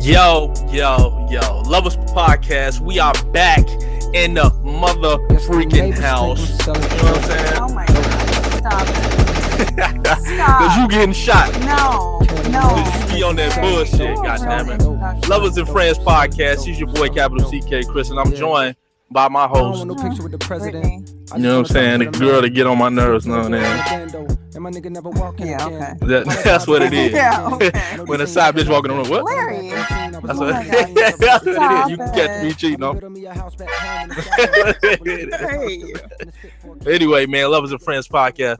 Yo, Lovers Podcast. We are back in the mother freaking house. You know what I'm saying? Oh my God, stop it. Because you getting shot. No. You be on that bullshit, goddammit. Lovers and Friends Podcast. She's your boy, Capital CK Chris, and I'm joined by my host. No picture with the president. You know what I'm saying? The girl that get on my nerves, know what I'm saying? Yeah, okay. That's what it is. Yeah, okay. When a side bitch walking around, what? Larry. That's what it is. You can catch me cheating on. Anyway, man, Lovers and Friends Podcast.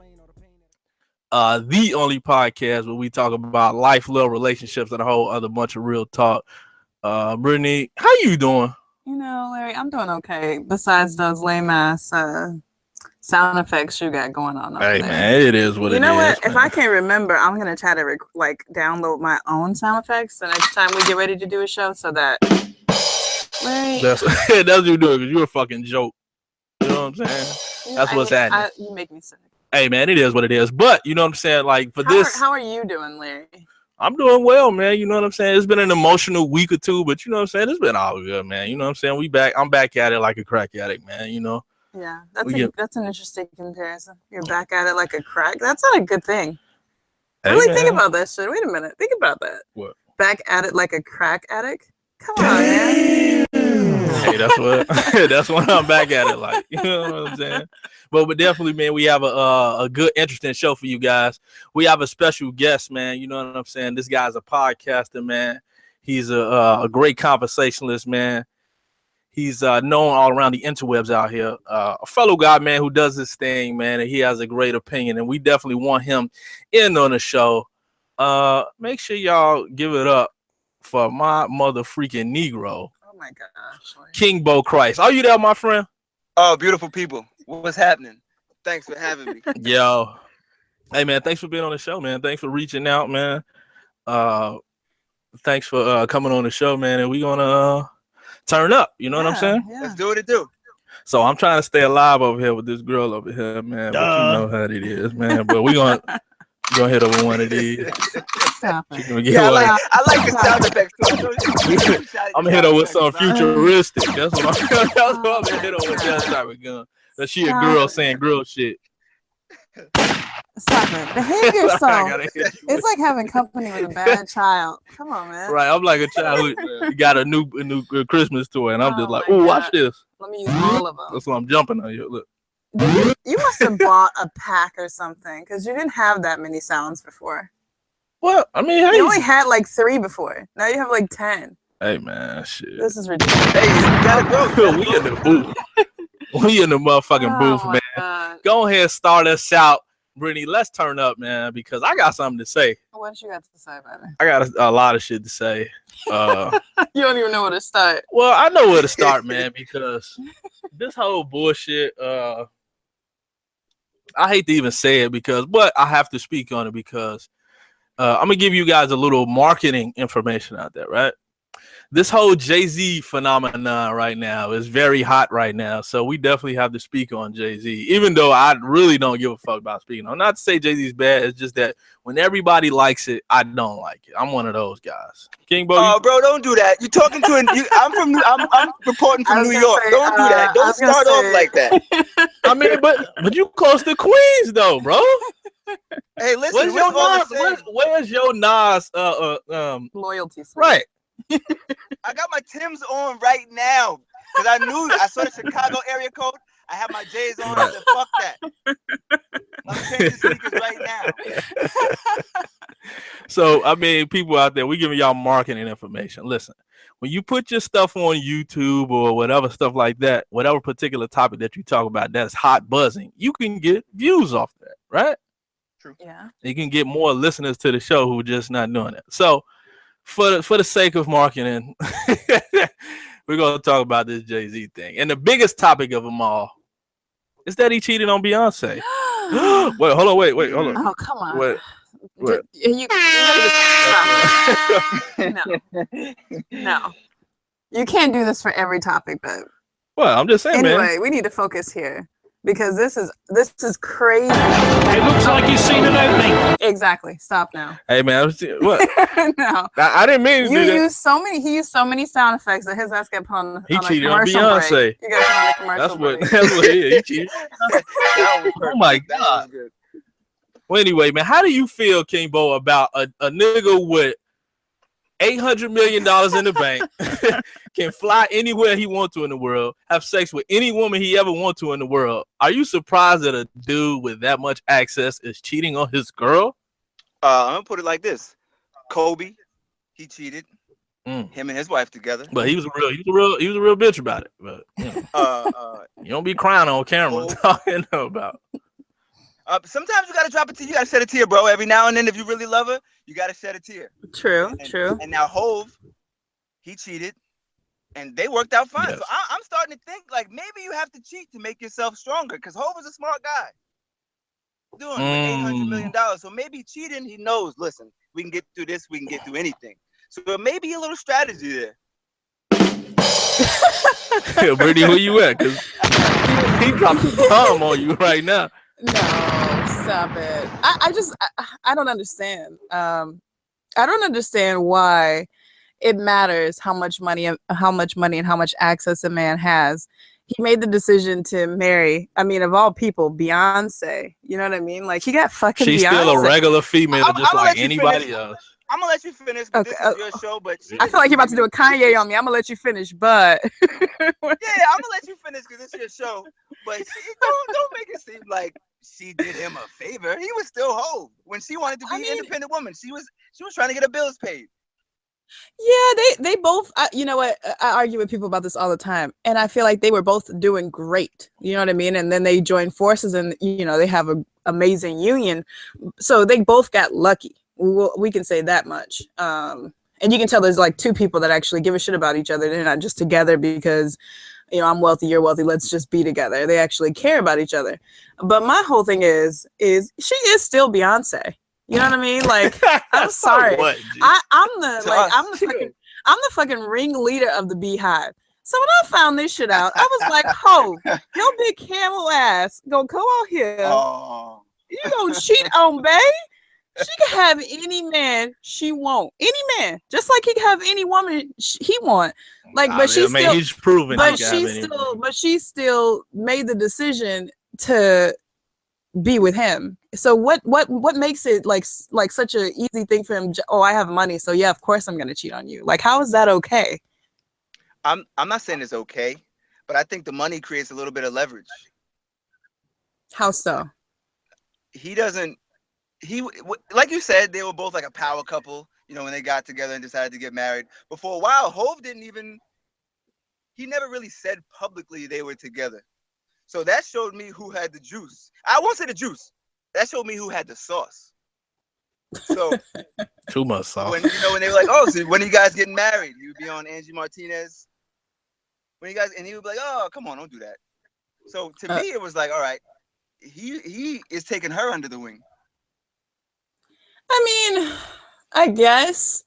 The only podcast where we talk about life, love, relationships, and a whole other bunch of real talk. Brittany, how you doing? You know, Larry, I'm doing okay. Besides those lame ass sound effects you got going on over Hey, there. man, it is what it is. You know what? Man. If I can't remember, I'm gonna try to download my own sound effects the next time we get ready to do a show, so that Larry, that's what you're doing, because you're a fucking joke. You know what I'm saying? That's what's happening. You make me sick. Hey, man, it is what it is. But you know what I'm saying? Like for this, how are you doing, Larry? I'm doing well, man. You know what I'm saying? It's been an emotional week or two, but you know what I'm saying? It's been all good, man. You know what I'm saying? I'm back at it like a crack addict, man. You know? Yeah, that's an interesting comparison. You're back at it like a crack. That's not a good thing. Hey, really man. think about that shit. Wait a minute. Think about that. What? Back at it like a crack addict? Come on, man. Hey, that's when I'm back at it like. You know what I'm saying? But definitely, man, we have a good, interesting show for you guys. We have a special guest, man. You know what I'm saying? This guy's a podcaster, man. He's a great conversationalist, man. He's known all around the interwebs out here. A fellow guy, man, who does this thing, man, and he has a great opinion, and we definitely want him in on the show. Make sure y'all give it up for my mother freaking Negro. Oh, my gosh. King Bo Christ. Are you there, my friend? Oh, beautiful people. What's happening? Thanks for having me. Yo. Hey, man, thanks for being on the show, man. Thanks for reaching out, man. Thanks for coming on the show, man, and we're going to turn up. You know what I'm saying? Yeah. Let's do what it do. So I'm trying to stay alive over here with this girl over here, man. But you know how it is, man. But we're going to hit over one of these. Stop it. Yeah, I like the sound effects. I'm going to hit her with some futuristic. That's what I'm going to hit her with, that type of gun. That she a girl saying girl shit. Stop it. Behave yourself. It's like having company with a bad child. Come on, man. Right. I'm like a child who got a new Christmas toy, and I'm just like, ooh, watch this. Let me use all of them. That's why I'm jumping on you. Look. You must have bought a pack or something, because you didn't have that many sounds before. Well, I mean, hey. You only had like 3 before. Now you have like 10. Hey, man, shit. This is ridiculous. Hey, you gotta go. We in the booth. We in the motherfucking booth, man. God. Go ahead and start us out. Brittany, let's turn up, man, because I got something to say. What you got to say about it? I got a lot of shit to say. You don't even know where to start. Well, I know where to start, man, because this whole bullshit, I hate to even say it but I have to speak on it because I'm going to give you guys a little marketing information out there, right? This whole Jay-Z phenomenon right now is very hot right now. So we definitely have to speak on Jay-Z, even though I really don't give a fuck about speaking on. Not to say Jay-Z is bad. It's just that when everybody likes it, I don't like it. I'm one of those guys. King Bo. Oh, bro, don't do that. You're talking to I'm reporting from New York. Don't do that. Don't start off like that. I mean, but you close to Queens though, bro. Hey, listen. Where's your Nas Loyalty. Right. I got my Timbs on right now because I saw the Chicago area code. I have my J's on. I said, fuck that. I'm changing sneakers right now. So, I mean, people out there, we giving y'all marketing information. Listen, when you put your stuff on YouTube or whatever stuff like that, whatever particular topic that you talk about that's hot buzzing, you can get views off that, right? True. Yeah. You can get more listeners to the show who are just not doing it. So, for the sake of marketing, we're going to talk about this Jay-Z thing. And the biggest topic of them all is that he cheated on Beyonce. Wait, hold on. Oh, come on. Wait. No. You can't do this for every topic, but Well, I'm just saying, anyway, man. we need to focus here. because this is crazy. It looks like you've seen an opening. Exactly. Stop now. Hey man, what? No. I didn't mean to do that. He used so many sound effects that his ass got put on. He on cheated a on commercial Beyonce. Break. He got put on a commercial break. That's what he is. He cheated. Oh my That was God. good. Well, anyway, man, how do you feel, King Bo, about a nigga with $800 million in the bank, can fly anywhere he wants to in the world, have sex with any woman he ever wants to in the world? Are you surprised that a dude with that much access is cheating on his girl? I'm gonna put it like this: Kobe, he cheated. Him and his wife together. But he was a real bitch about it. But you don't be crying on camera talking about. Sometimes you gotta drop a tear. You gotta shed a tear, bro. Every now and then, if you really love her, you gotta shed a tear. True. And now Hove, he cheated, and they worked out fine. Yes. So I'm starting to think like maybe you have to cheat to make yourself stronger, because Hove is a smart guy. Doing $800 million, so maybe cheating. He knows. Listen, we can get through this. We can get through anything. So it may be a little strategy there. Yeah, Brittany, where you at? Because he dropped a bomb on you right now. No, stop it. I don't understand. I don't understand why it matters how much money and how much access a man has. He made the decision to marry, I mean, of all people, Beyonce. You know what I mean? Like, he got fucking She's Beyonce. still a regular female, just like anybody else. I'm gonna let you finish, but this is your show. But I feel like you're about to do a Kanye on me. I'm gonna let you finish, but yeah, I'm gonna let you finish because it's your show. But don't make it seem like she did him a favor. He was still Hove when she wanted to be an independent woman. She was trying to get her bills paid. Yeah, they both. You know what? I argue with people about this all the time, and I feel like they were both doing great. You know what I mean? And then they joined forces, and they have an amazing union. So they both got lucky. We can say that much. And you can tell there's like two people that actually give a shit about each other. They're not just together because, I'm wealthy, you're wealthy, let's just be together. They actually care about each other. But my whole thing is she is still Beyonce. You know what I mean? Like, I'm sorry. I'm the fucking ringleader of the Beehive. So when I found this shit out, I was like, "Ho, your big camel ass gonna come out here? You gonna cheat on Bae? She can have any man she want, any man, just like he can have any woman he want. Like, but he's proven. But she still made the decision to be with him. So what makes it like such an easy thing for him? Oh, I have money, so yeah, of course I'm gonna cheat on you. Like, how is that okay? I'm not saying it's okay, but I think the money creates a little bit of leverage. How so? He like you said, they were both like a power couple, when they got together and decided to get married. But for a while, Hove he never really said publicly they were together. So that showed me who had the juice. I won't say the juice. That showed me who had the sauce. So too much sauce. When when they were like, "Oh, so when are you guys getting married?" You would be on Angie Martinez. And he would be like, "Oh, come on, don't do that." So to me, it was like, all right, he is taking her under the wing. I mean, I guess,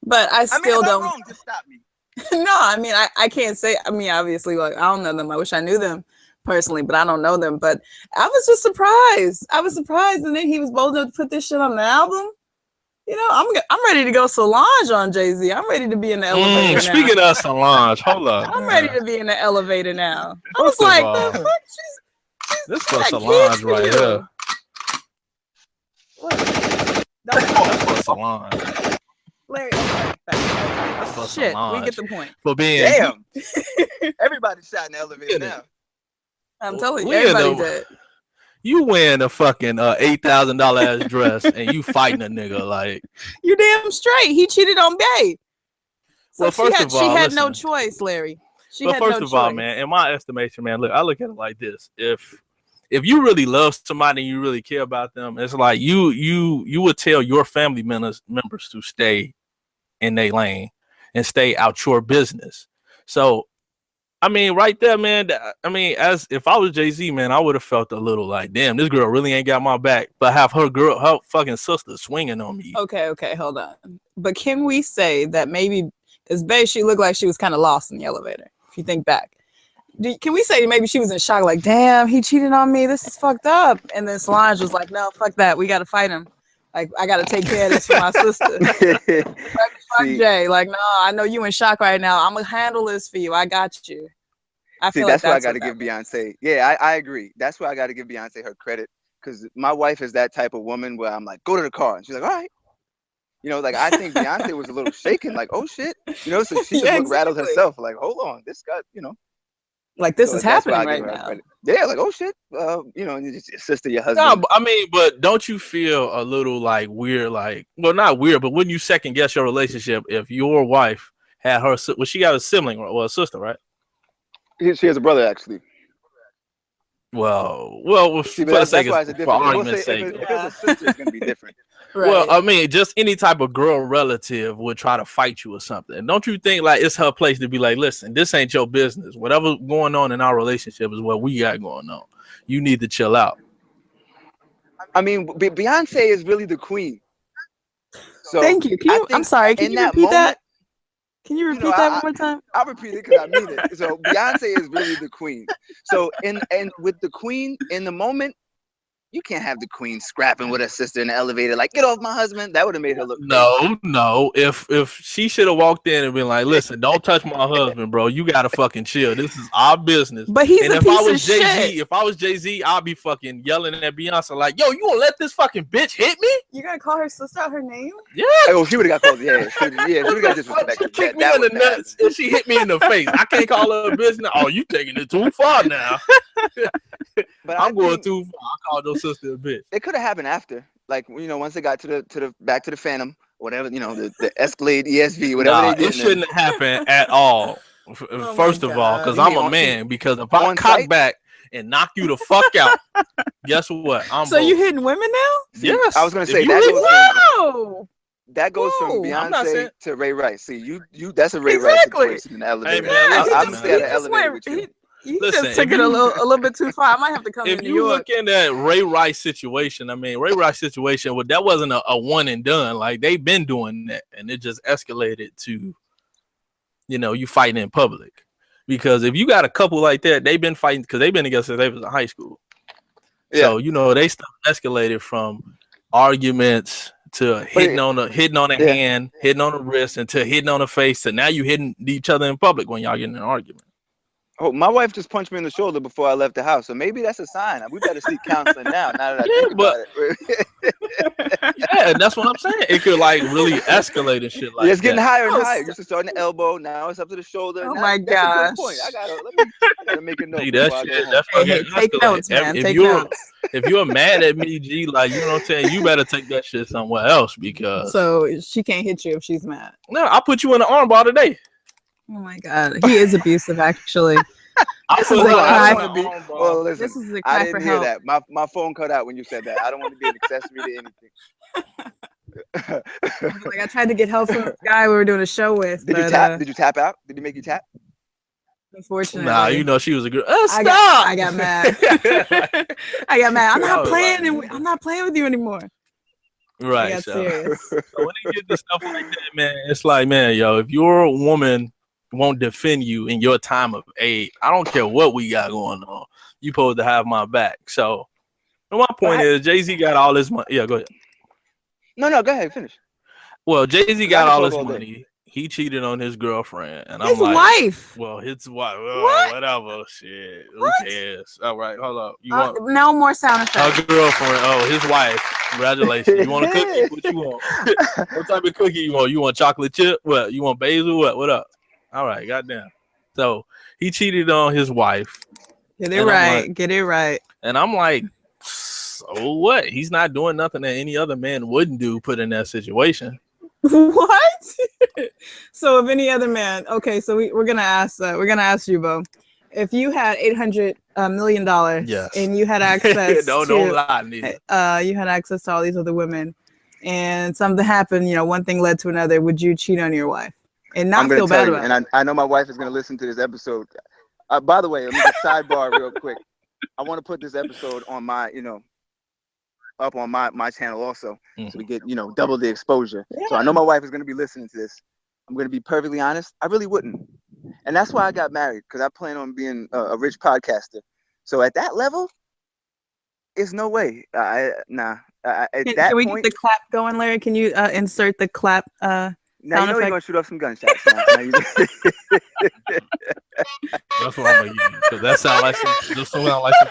but I still don't. Wrong, just stop me. No, I mean, I can't say. I mean, obviously, like, I don't know them. I wish I knew them personally, but I don't know them. But I was just surprised. And then he was bold enough to put this shit on the album. I'm ready to go Solange on Jay-Z. I'm ready to be in the elevator now. Speaking of Solange, hold up. I'm ready to be in the elevator now. I was like, the fuck? She's this for Solange right here. That's for Solange. Larry, shit, Solange. We get the point. For being damn. Everybody shot in the elevator now. I'm telling you, everybody did. You wearing a fucking $8,000 ass dress and you fighting a nigga like you damn straight. He cheated on Bae. So well, first of all, she had no choice, Larry. First of all, man, in my estimation, man, I look at it like this: if you really love somebody and you really care about them, it's like you would tell your family members to stay in their lane and stay out your business. So, I mean, right there, man. I mean, as if I was Jay-Z, man, I would have felt a little like, damn, this girl really ain't got my back, but have her fucking sister swinging on me. Okay, hold on. But can we say that maybe because Bae, she looked like she was kind of lost in the elevator? If you think back, can we say maybe she was in shock, like, damn, he cheated on me. This is fucked up. And then Solange was like, no, fuck that. We got to fight him. Like, I got to take care of this for my sister. fuck Jay. Like, no, I know you in shock right now. I'm going to handle this for you. I got you. I feel that's like why I got to give Beyonce. Yeah, I agree. That's why I got to give Beyonce her credit. Because my wife is that type of woman where I'm like, go to the car. And she's like, all right. You know, like, I think Beyonce was a little shaken, like, oh, shit. You know, so she just rattled herself. Like, hold on. This guy, you know. Like, this is happening right now. Yeah, like, oh, shit. You know, your sister, your husband. No, I mean, but don't you feel a little, like, weird, like, well, not weird, but wouldn't you second guess your relationship if your wife had her, well, she got a sibling or a sister, right? She has a brother, actually. Well, see, for argument's sake. If it's a sister, it's going to be different. Right. Well, I mean, just any type of girl relative would try to fight you or something. Don't you think, like, it's her place to be like, listen, this ain't your business. Whatever's going on in our relationship is what we got going on. You need to chill out. I mean, Beyonce is really the queen. So thank you. I'm sorry. Can you repeat that? Can you repeat that one more time? I'll repeat it because I mean it. So Beyonce is really the queen. So and with the queen in the moment, you can't have the queen scrapping with her sister in the elevator, like, get off my husband. That would have made her look crazy. No. If she should have walked in and been like, listen, don't touch my husband, bro. You gotta fucking chill. This is our business. But he's a piece of shit. If I was Jay-Z, I'd be fucking yelling at Beyonce like, yo, you gonna let this fucking bitch hit me? You gonna call her sister out her name? Yeah. Oh, she would have got called. Yeah, she would have got disrespected. She kicked me in the nuts and she hit me in the face. I can't call her a bitch now. Oh, you taking it too far now. But I'm going too far. I called your sister a bitch. It could have happened after, like, you know, once they got to the back to the Phantom, whatever, you know, the Escalade ESV, whatever they did. It shouldn't happen at all. First of all, because I'm a man. Because if I cock back and knock you the fuck out, guess what? So you hitting women now? Yes. I was gonna say that goes from Beyonce to Ray Rice. See, you that's a Ray Rice situation in the elevator. Hey, man, I'm gonna stay at the elevator with you. You just took it a little bit too far. I might have to come to New York. If you look in that Ray Rice situation, I mean, Ray Rice situation, well, that wasn't a one and done. Like, they've been doing that, and it just escalated to, you know, you fighting in public. Because if you got a couple like that, they've been fighting because they've been together since they was in high school. Yeah. So, you know, they stuff escalated from arguments to hitting on the hand, hitting on the wrist, and to hitting on the face, to now you hitting each other in public when y'all getting in an argument. Oh, my wife just punched me in the shoulder before I left the house, so maybe that's a sign. We better seek counseling now. Now that I think about it. Yeah, that's what I'm saying. It could like really escalate and shit like that. It's getting higher and higher. You're starting the elbow. Now it's up to the shoulder. Oh now, my gosh! I gotta make a note. See, that shit, that's take notes, man. Take notes. If you're mad at me, G, like, you know what I'm saying, you better take that shit somewhere else because. So she can't hit you if she's mad. No, I'll put you in the armbar today. Oh my God, he is abusive. Actually, this is a cry for help. That. My phone cut out when you said that. I don't want to be an accessory to anything. Like, I tried to get help from the guy we were doing a show with. Did you tap? Did you tap out? Did he make you tap? Unfortunately, nah. You know she was a girl. Stop! I got mad. I got mad. I'm not playing. I'm not playing with you anymore. Right. So when they get this stuff like that, man, it's like, man, yo, if your woman won't defend you in your time of age, I don't care what we got going on. You supposed to have my back. So, my point is, Jay-Z got all this money. Yeah, go ahead. No, go ahead, finish. Well, Jay-Z got all this money. He cheated on his girlfriend, and I'm like, wife. Well, his wife. Well, whatever. Shit. Who cares? All right, hold up. You want no more sound effects? Her girlfriend. Oh, his wife. Congratulations. You want a cookie? What you want? What type of cookie you want? You want chocolate chip? What? You want basil? What up? All right, goddamn. So he cheated on his wife. Get it right. Like, get it right. And I'm like, so what? He's not doing nothing that any other man wouldn't do put in that situation. What? So if any other man, okay, so we're gonna ask you, Bo, if you had $800 million, yes, and you had access don't lie, neither. You had access to all these other women, and something happened, you know, one thing led to another, would you cheat on your wife and not feel bad about it? And I know my wife is gonna listen to this episode. By the way, let me just sidebar real quick. I want to put this episode on my, you know, up on my channel also, so we get, you know, double the exposure. Yeah. So I know my wife is going to be listening to this. I'm going to be perfectly honest. I really wouldn't. And that's why I got married, because I plan on being a rich podcaster. So at that level, it's no way. At that Can we point, get the clap going, Larry? Can you insert the clap? now you sound know you're effect? gonna shoot off some gunshots. Now That's what I'm gonna use, because that sound like some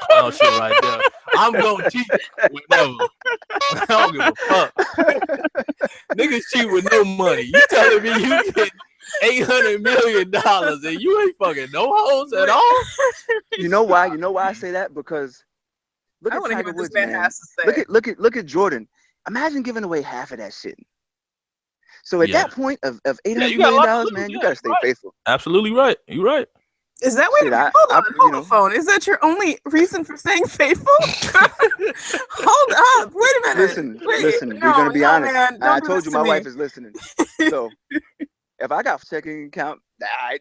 clown shit right there. I'm gonna cheat whenever. I don't give a fuck. Niggas cheat with no money. You telling me you get $800 million and you ain't fucking no hoes at all? You know why? You know why I say that? Because look I at want to hear Tiger what this Woods, man man. has to say. Look at Jordan. Imagine giving away half of that shit. So at that point of $800 million, man, you gotta stay faithful. Absolutely right. You're right. Is that wait a minute? Hold on the phone. Is that your only reason for staying faithful? Hold up. Wait a minute. Listen. We're gonna be honest. I told you my wife is listening. So if I got a checking account,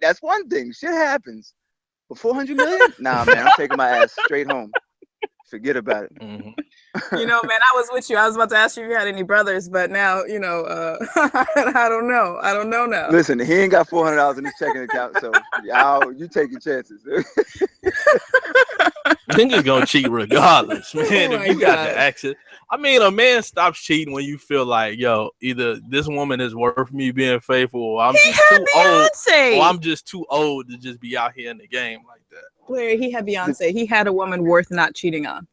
that's one thing. Shit happens. But 400 million? Nah, man, I'm taking my ass straight home. Forget about it. Mm-hmm. You know, man, I was with you. I was about to ask you if you had any brothers, but now, you know, I don't know. I don't know now. Listen, he ain't got $400 in his checking account, so you take your chances. Niggas gonna cheat regardless, man. Oh if you got the access. I mean, a man stops cheating when you feel like, yo, either this woman is worth me being faithful, or I'm just too old, or I'm just too old to just be out here in the game like that. Larry, he had Beyonce. He had a woman worth not cheating on.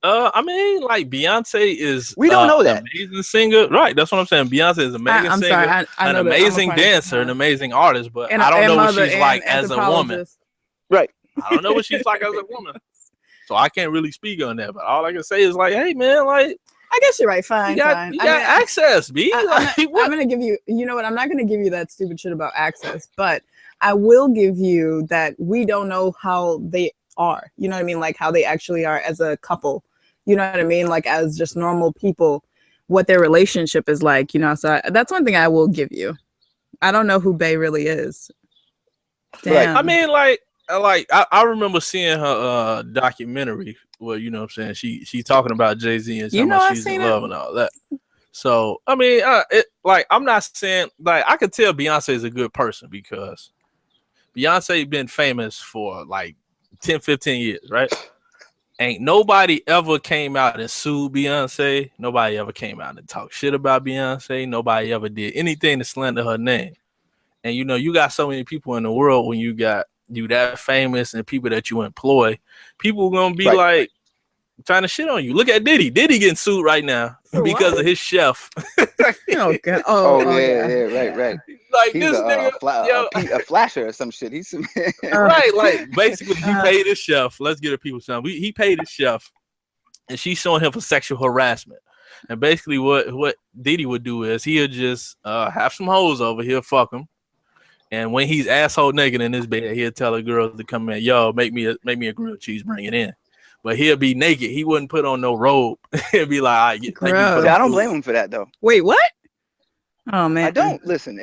I mean, like Beyonce is we don't know that an amazing singer, right? That's what I'm saying. Beyonce is an amazing singer, sorry, an amazing dancer, an amazing artist, but I don't know what she's like as a woman. Right. I don't know what she's like as a woman, so I can't really speak on that. But all I can say is like, hey, man, like, I guess you're right. Fine, you got access, B. I'm gonna give you. You know what? I'm not gonna give you that stupid shit about access, but I will give you that we don't know how they are. You know what I mean? Like how they actually are as a couple. You know what I mean? Like as just normal people, what their relationship is like, you know? So that's one thing I will give you. I don't know who Bey really is. Damn. I mean, I remember seeing her documentary where, you know what I'm saying, she's talking about Jay-Z and how much she's in love and all that. So, I mean, I'm not saying, like, I could tell Beyonce is a good person because Beyonce been famous for like 10, 15 years, right? Ain't nobody ever came out and sued Beyonce. Nobody ever came out and talked shit about Beyonce. Nobody ever did anything to slander her name. And, you know, you got so many people in the world when you that famous and people that you employ, people going to be like trying to shit on you. Look at Diddy. Diddy getting sued right now because of his chef. Oh, God. Right. Like he's this nigga, a flasher or some shit. He's right. Like basically, he paid his chef. Let's get the people something. He paid his chef, and she's showing him for sexual harassment. And basically, what Diddy would do is he'll just have some hoes over here, fuck him, and when he's asshole naked in his bed, he'll tell a girl to come in, yo, make me a grilled cheese, bring it in. But he'll be naked. He wouldn't put on no robe. He'll be like, all right, thank you. I don't blame him for that though. Wait, what? Oh man, I don't. Listen,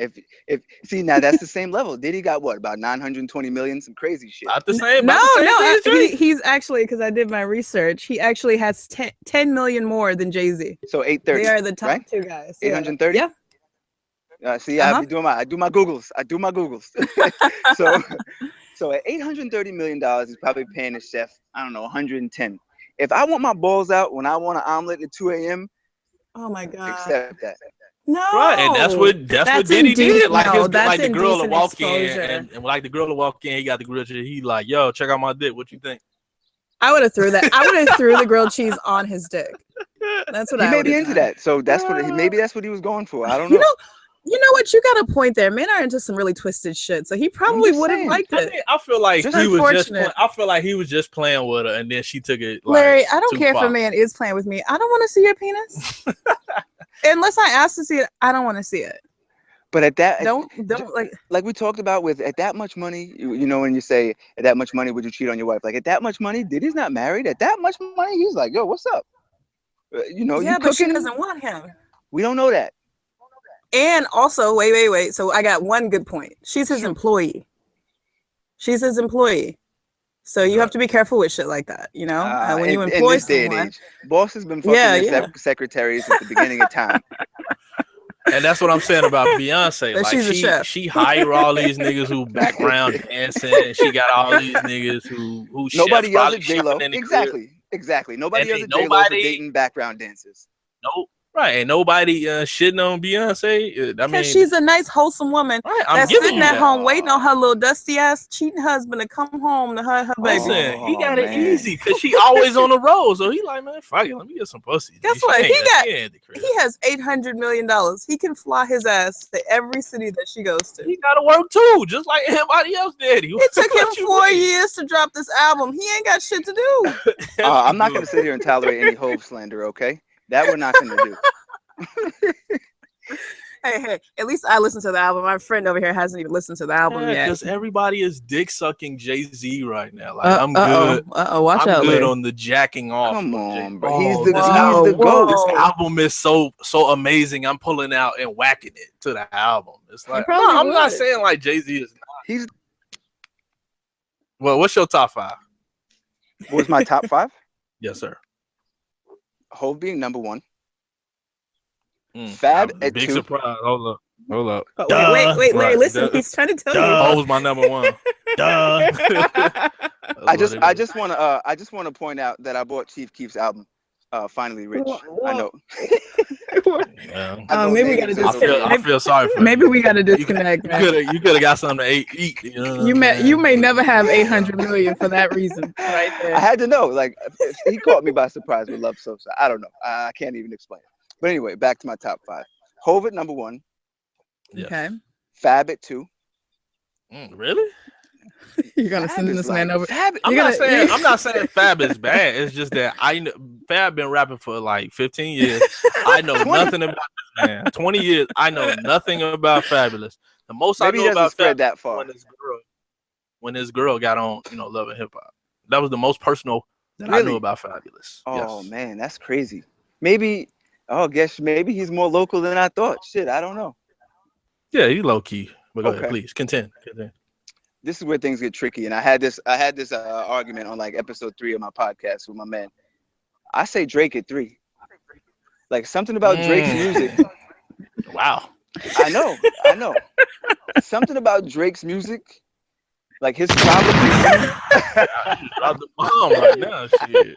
if see now that's the same level. Diddy got what, about 920 million, some crazy shit. Not the same. He's actually, because I did my research, he actually has 10 million more than Jay-Z. So 830. They are the top two guys. 830. Yeah. See, I do my Googles. So at $830 million, he's probably paying his chef, I don't know, 110. If I want my balls out when I want an omelet at 2 a.m., oh my God, accept that. No, right, and that's what Diddy did. Like the girl to walk exposure. in, and like the girl to walk in, he got the grilled cheese. He like, yo, check out my dick. What you think? I would have threw the grilled cheese on his dick. That's what he may be into that. So that's maybe that's what he was going for. I don't know. You know what? You got a point there. Men are into some really twisted shit, so he probably would have liked it. I mean, I feel like he was just. I feel like he was just playing with her, and then she took it. Like, Larry, I don't care if a man is playing with me. I don't want to see your penis. Unless I ask to see it, I don't want to see it. But at that, don't like we talked about with at that much money, you know, when you say at that much money, would you cheat on your wife? Like at that much money, Diddy's not married. At that much money, he's like, yo, what's up? You know, yeah, but she doesn't want him. We don't know that. And also, wait. So I got one good point. She's his employee. So you have to be careful with shit like that, you know? When you employ someone. Boss has been fucking their secretaries since the beginning of time. And that's what I'm saying about Beyonce. That Like she's a chef. she hire all these niggas who background dancing, and she got all these niggas who Nobody chefs, yells probably at J-Lo. chefing in the crib. Exactly. Nobody And yells ain't at J-Lo for nobody- dating background dancers. No, right? And nobody shitting on Beyonce. I mean, Because she's a nice, wholesome woman right, I'm that's giving sitting you at that. home waiting on her little dusty ass cheating husband to come home to her baby. Listen, he got it man. easy because she always on the road. So he like, man, fuck it, let me get some pussy. Guess She what? ain't the crib. He has $800 million. He can fly his ass to every city that she goes to. He got to work too, just like everybody else did. It took him 4 years to drop this album. He ain't got shit to do. I'm not going to sit here and tolerate any Hov slander, okay? That we're not going to do. Hey, at least I listened to the album. My friend over here hasn't even listened to the album yet. Because everybody is dick sucking Jay-Z right now. Like I'm good. Watch I'm out, good Larry. on the jacking off. Come from on, Jay. bro. Oh, He's the this GOAT. album is so amazing. I'm pulling out and whacking it to the album. It's like probably I'm not would. saying like Jay-Z is not. He's Well, what's your top 5? what was my top 5? Yes, sir. Hov being number 1. Mm, Fab I'm a at big 2. surprise. Hold up. Oh, wait, Larry, Right. listen. He's trying to tell you. Ho's my number 1. I just want to point out that I bought Chief Keef's album, Finally Rich. I know. Yeah. Maybe we gotta I feel sorry for Maybe you. we got to disconnect, man. You could have got something to eat. You know what You I'm may saying? you may never have 800 million for that reason, right there. I had to know. Like, he caught me by surprise with Love So Sad. I don't know. I can't even explain it. But anyway, back to my top 5. Hov at number 1. Yes. Okay, Fab at 2. Really? you're gonna Fab send is this man like- over. Fab, I'm You're not gonna- saying Fab is bad. It's just that Fab been rapping for like 15 years. I know nothing about this man. 20 years. I know nothing about Fabulous. The most maybe I he know doesn't about spread Fabulous that far. when this girl got on, Love and Hip Hop. That was the most personal that I Really? knew about Fabulous. Oh Yes. man, that's crazy. Maybe maybe he's more local than I thought. Shit, I don't know. Yeah, he low key. But go ahead, Okay. please continue. This is where things get tricky, and I had this argument on like episode 3 of my podcast with my man. I say Drake at 3. Like something about Drake's music. Wow. I know. Something about Drake's music, like his problem. Drop the bomb right now. Shit.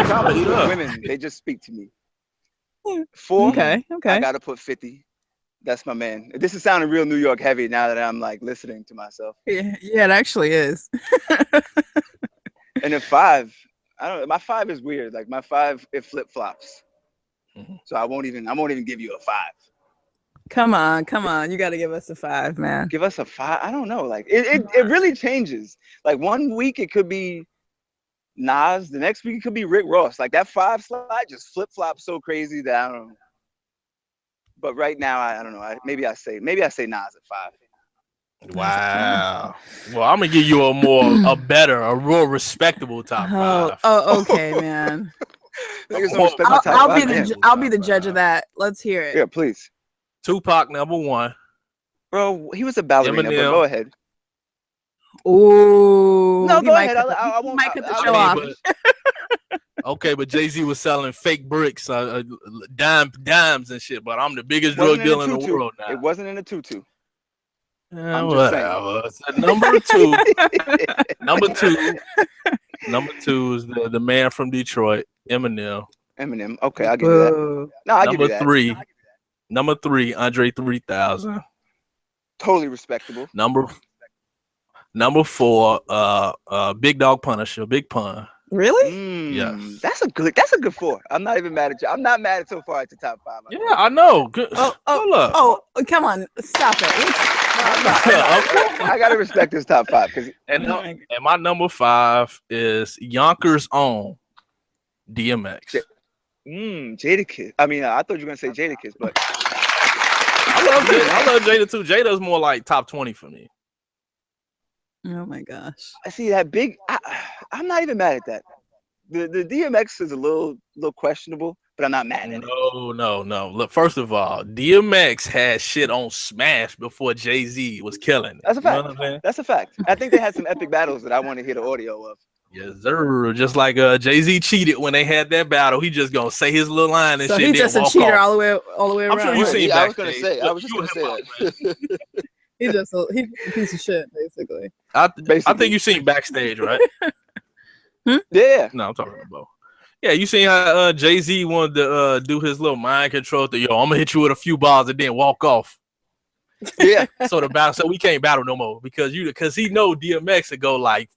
Problems with women, they just speak to me. 4. Okay. I gotta put 50. That's my man. This is sounding real New York heavy now that I'm like listening to myself. Yeah, it actually is. And then 5, I don't know. My 5 is weird. Like my 5, it flip flops. Mhm. So I won't even give you a 5. Come on. You got to give us a 5, man. Give us a 5. I don't know. Like it really changes. Like one week it could be Nas, the next week it could be Rick Ross. Like that 5 slide just flip flops so crazy that I don't know. But right now I don't know. Maybe I say Nas at 5. Wow. Well, I'm gonna give you a real respectable top 5. Oh, okay, man. Niggas don't respect my top 5, man. I'll be the judge of that. Let's hear it. Yeah, please. Tupac number 1. Bro, he was a ballerina, Eminem. but go ahead. Ooh. No, he go might ahead. cut the- I he won't. might cut the I show mean, off. Okay, but Jay-Z was selling fake bricks, dimes and shit. But I'm the biggest Wasn't drug in a dealer in the tutu. world now. It wasn't in a tutu. Yeah, I'm just saying. whatever. So number 2. Number 2 is the man from Detroit, Eminem. Eminem. Okay, I'll give you that. Boo. No, I'll give you Number that. 3. Number 3, Andre 3000. Totally respectable. Number 4, Big Dog Punisher, Big Pun. Really? Yes. That's a good 4. I'm not even mad at you. I'm not mad at so far at the top 5. Yeah, I know. Good. Oh, Hold up. Oh, come on. Stop it. I gotta respect this top 5 because And my number 5 is Yonkers' own DMX. Jadakiss. I mean, I thought you were gonna say Jadakiss, but I love Jada too. Jada's more like top 20 for me. Oh my gosh. I see that big. I'm not even mad at that. The DMX is a little questionable, but I'm not mad at it. No. Look, first of all, DMX had shit on Smash before Jay-Z was killing it. That's a You know fact. what I'm saying? That's a fact. I think they had some epic battles that I want to hear the audio of. Yes, sir. Just like Jay-Z cheated when they had that battle. He just gonna say his little line and So shit. he's just a walk cheater off. all the way I'm around. sure you seen I was gonna backstage. say. I Look, was just you gonna a say hip-hop that. He's a piece of shit, basically. I Basically. think you seen backstage, right? Yeah. No, I'm talking about. Yeah, you seen how Jay-Z wanted to do his little mind control thing. Yo, I'm gonna hit you with a few balls and then walk off. Yeah. So we can't battle no more because he know DMX would go like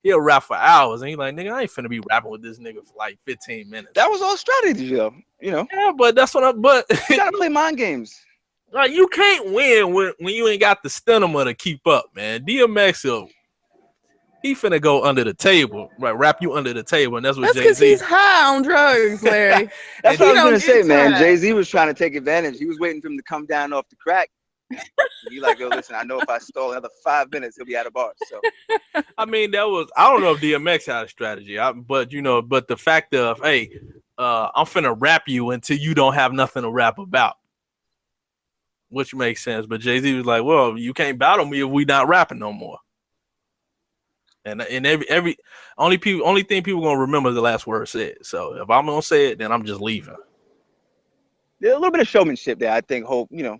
he'll rap for hours and he like, nigga, I ain't finna be rapping with this nigga for like 15 minutes. That was all strategy, though. You know. Yeah, but that's what You gotta play mind games. like you can't win when you ain't got the stamina to keep up, man. DMX he finna go under the table, right? Wrap you under the table, and that's what That's because Jay-Z. he's high on drugs, Larry. That's what I was don't gonna say, get man. tired. Jay-Z was trying to take advantage. He was waiting for him to come down off the crack. He like, yo, listen, I know if I stall another 5 minutes, he'll be out of bars. So I mean, I don't know if DMX had a strategy, but the fact of, hey, I'm finna rap you until you don't have nothing to rap about, which makes sense. But Jay-Z was like, well, you can't battle me if we not rapping no more. And every only thing people gonna remember is the last word said. So if I'm gonna say it, then I'm just leaving. there's a little bit of showmanship there. I think Hov, you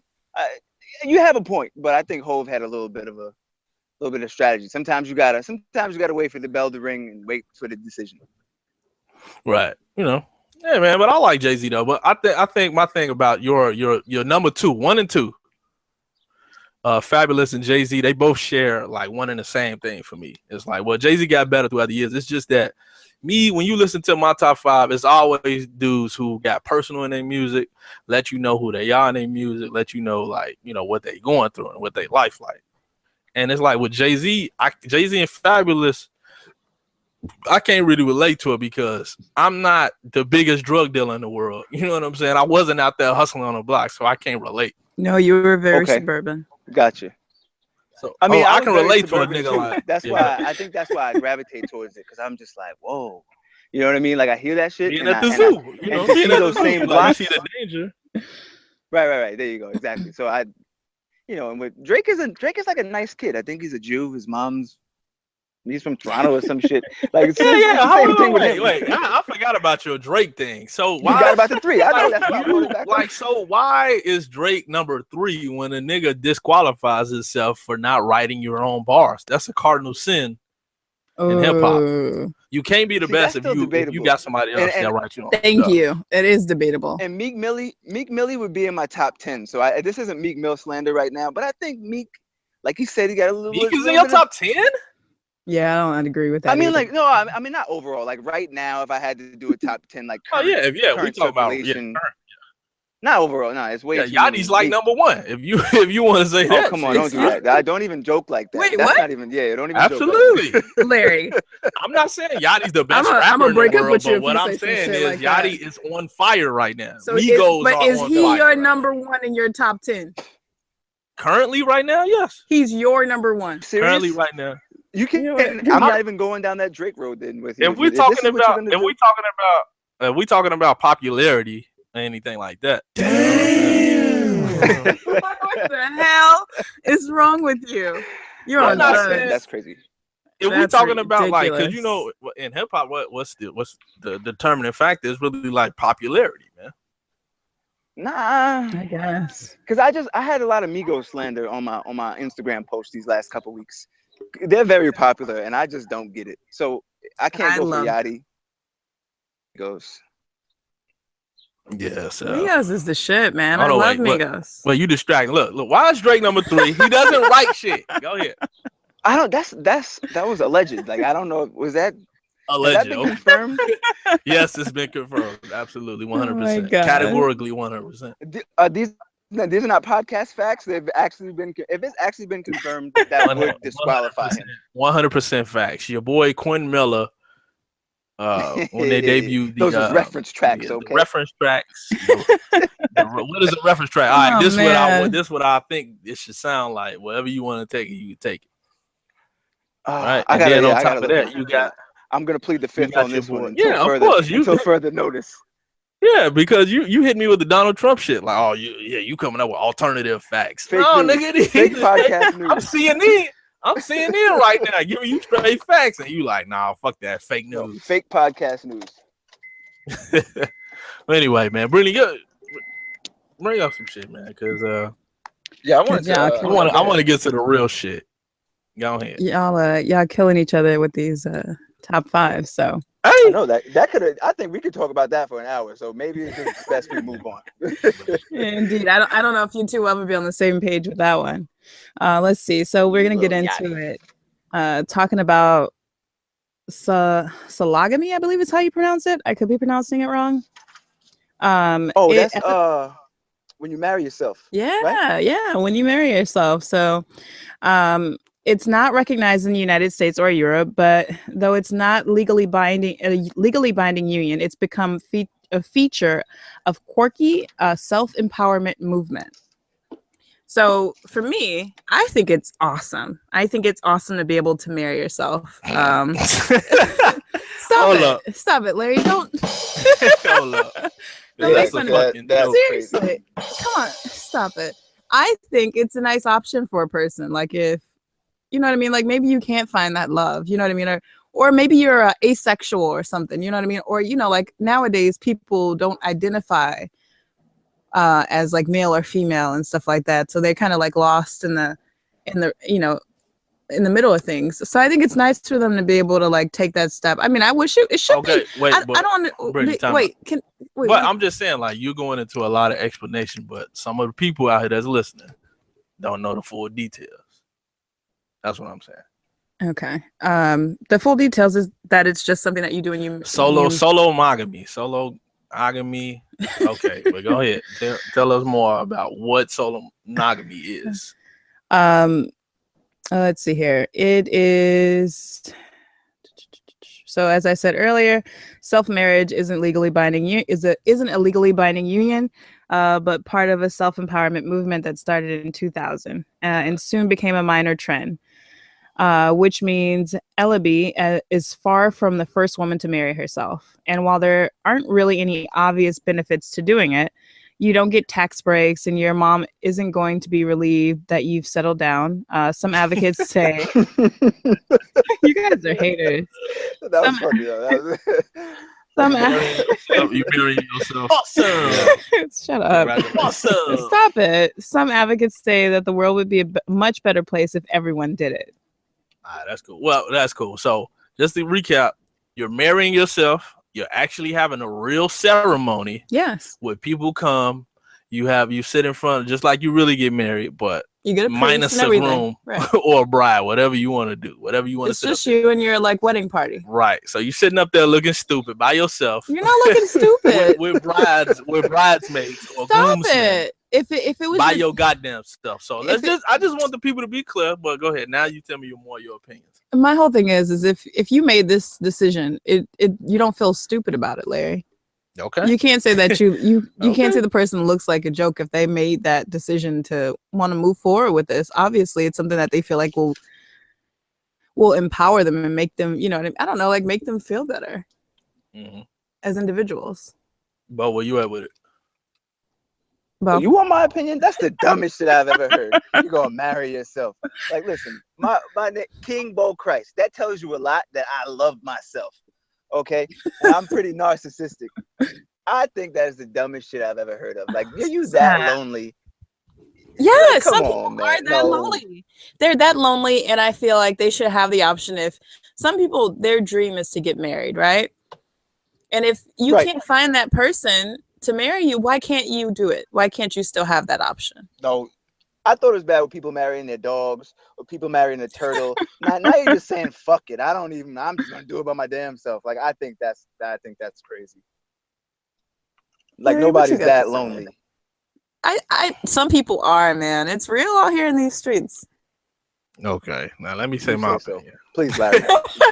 have a point, but I think Hov had a little bit of strategy. Sometimes you gotta wait for the bell to ring and wait for the decision. Right. Yeah, man. But I like Jay-Z though. But I think my thing about your number 2, 1 and 2. Fabulous and Jay-Z, they both share like one and the same thing for me. It's like, well, Jay-Z got better throughout the years. It's just that when you listen to my top 5, it's always dudes who got personal in their music, let you know who they are in their music, let you know like, what they going through and what they life like. And it's like with Jay-Z and Fabulous, I can't really relate to it because I'm not the biggest drug dealer in the world. You know what I'm saying? I wasn't out there hustling on the block, so I can't relate. No, you were very suburban. Gotcha. So I mean, I was can very relate to a suburban, nigga too. like That's why I think that's why I gravitate towards it, because I'm just like, whoa, you know what I mean? Like I hear that shit being and at the I zoo, and to see those same like, blocks. you see the danger. Right. There you go. Exactly. So and with Drake is like a nice kid. I think he's a Jew. His mom's he's from Toronto or some shit. Like it's the same thing with him. Wait. I forgot about your Drake thing. So You why got about the 3. I know that's why I brought it back up. so why is Drake number 3 when a nigga disqualifies himself for not writing your own bars? That's a cardinal sin in hip hop. You can't be the best if you got somebody else that writes you on. Thank you. It is debatable. And Meek Millie would be in my top 10. So this isn't Meek Mill slander right now, but I think Meek, like he said, he got a little. Meek is in your top 10? Yeah, I don't agree with that. I mean, either. like, no, I mean, not overall. Like right now, if I had to do a top 10, like, we talk about not overall. No, it's way. Yachty's like number 1. If you want to say that, come on, don't do that. I don't even joke like that. Wait, That's what? not even. Yeah, don't even. Absolutely, joke like Larry. I'm not saying Yachty's the best I'm rapper gonna break in the up world, with you but what I'm saying is like Yachty is on fire right now. So is he your number 1 in your top 10? Currently, right now, yes. He's your number 1. Serious? Currently, right now. You can. I'm not even going down that Drake road then with you. If we're talking about popularity or anything like that. Damn. What the hell is wrong with you? You're on drugs. That's crazy. If we're talking about like, because in hip hop, what's the determining factor is really like popularity, man. Nah, I guess because I had a lot of Migos slander on my Instagram posts these last couple weeks. They're very popular, and I just don't get it. So I can't go for Yachty. Migos. Yes, Migos is the shit, man. I love Migos. Well, you distracting. Look. Why is Drake number 3? He doesn't write shit. Go ahead. I don't. That was alleged. Like I don't know. Was that alleged? Has that been confirmed? Yes, it's been confirmed. Absolutely, 100%. Oh Categorically, 100%. These are not podcast facts. They've actually been. If it's actually been confirmed, that would disqualify him. 100% facts. Your boy Quinn Miller. When they debuted those are reference tracks, okay? The reference tracks. What is a reference track? All right, this what I think it should sound like. Whatever you want to take it, you can take it. All right, and then on top of that, you got. I'm gonna plead the fifth on this one. Yeah, of course. Until further notice. Yeah, because you hit me with the Donald Trump shit. Like, you coming up with alternative facts. Fake news. Nigga, fake podcast news. I'm CNN. I'm seeing it right now, giving you straight facts, and you like, nah, fuck that fake news. No, fake podcast news. But anyway, man, bring up some shit, man, because Yeah, I want to get to the real shit. Go ahead. Y'all killing each other with these top 5. So I know that could have. I think we could talk about that for an hour. So maybe it's just best we move on. indeed, I don't know if you two will ever be on the same page with that one. Let's see. So we're gonna get into it. Talking about sologamy, I believe is how you pronounce it. I could be pronouncing it wrong. That's when you marry yourself. Yeah, right? Yeah, when you marry yourself. So it's not recognized in the United States or Europe, but though it's not a legally binding union, it's become a feature of quirky self-empowerment movement. So for me, I think it's awesome. I think it's awesome to be able to marry yourself. Stop it, Larry. Don't. Hold up. Don't make fun of it. Seriously, come on, stop it. I think it's a nice option for a person. Like if, you know what I mean? Like maybe you can't find that love, you know what I mean? Or maybe you're asexual or something, you know what I mean? Or, you know, like nowadays people don't identify as like male or female and stuff like that. So they're kind of like lost in the, you know, in the middle of things. So I think it's nice for them to be able to like take that step. I mean, I wish it should be. Wait, I don't wait. But I'm just saying, like, you're going into a lot of explanation, but some of the people out here that's listening don't know the full details. That's what I'm saying. Okay. The full details is that it's just something that you do when you sologamy. Okay, but go ahead. Tell us more about what sologamy is. Let's see here. It is. So as I said earlier, self-marriage isn't a legally binding union, but part of a self-empowerment movement that started in 2000 and soon became a minor trend, which means Ellaby is far from the first woman to marry herself. And while there aren't really any obvious benefits to doing it, you don't get tax breaks and your mom isn't going to be relieved that you've settled down. Some advocates say, you guys are haters. That was funny though. You marrying yourself. Awesome. Shut up. Awesome. Stop it. Some advocates say that the world would be a much better place if everyone did it. All right, that's cool. Well, that's cool. So just to recap, you're marrying yourself. You're actually having a real ceremony. Yes. Where people come, you sit in front, just like you really get married, but you get a minus a groom or a bride, whatever you want to do, whatever you want to. It's just you and your like wedding party. Right. So you're sitting up there looking stupid by yourself. You're not looking stupid. with bridesmaids or groomsmen. If it was buy your goddamn stuff. So I just want the people to be clear. But go ahead. Now you tell me your opinions. My whole thing is if you made this decision, you don't feel stupid about it, Larry. Okay. You can't say that you can't say the person looks like a joke if they made that decision to want to move forward with this. Obviously, it's something that they feel like will empower them and make them, you know, I don't know, like make them feel better as individuals. But where you at with it? Well, you want my opinion? That's the dumbest shit I've ever heard. You're gonna marry yourself. Like, listen, my King Bo Christ, that tells you a lot that I love myself. Okay? And I'm pretty narcissistic. I think that is the dumbest shit I've ever heard of. Like, are you that lonely? Yeah, like, some people are that lonely. They're that lonely, and I feel like they should have the option. If some people, their dream is to get married, right? And if you can't find that person to marry you, why can't you do it? Why can't you still have that option? No, I thought it was bad with people marrying their dogs or people marrying a turtle. now you're just saying fuck it. I'm just gonna do it by my damn self. Like I think that's crazy. Like nobody's that lonely. Some people are, man. It's real out here in these streets. Okay, now let me say my opinion. Please, Larry.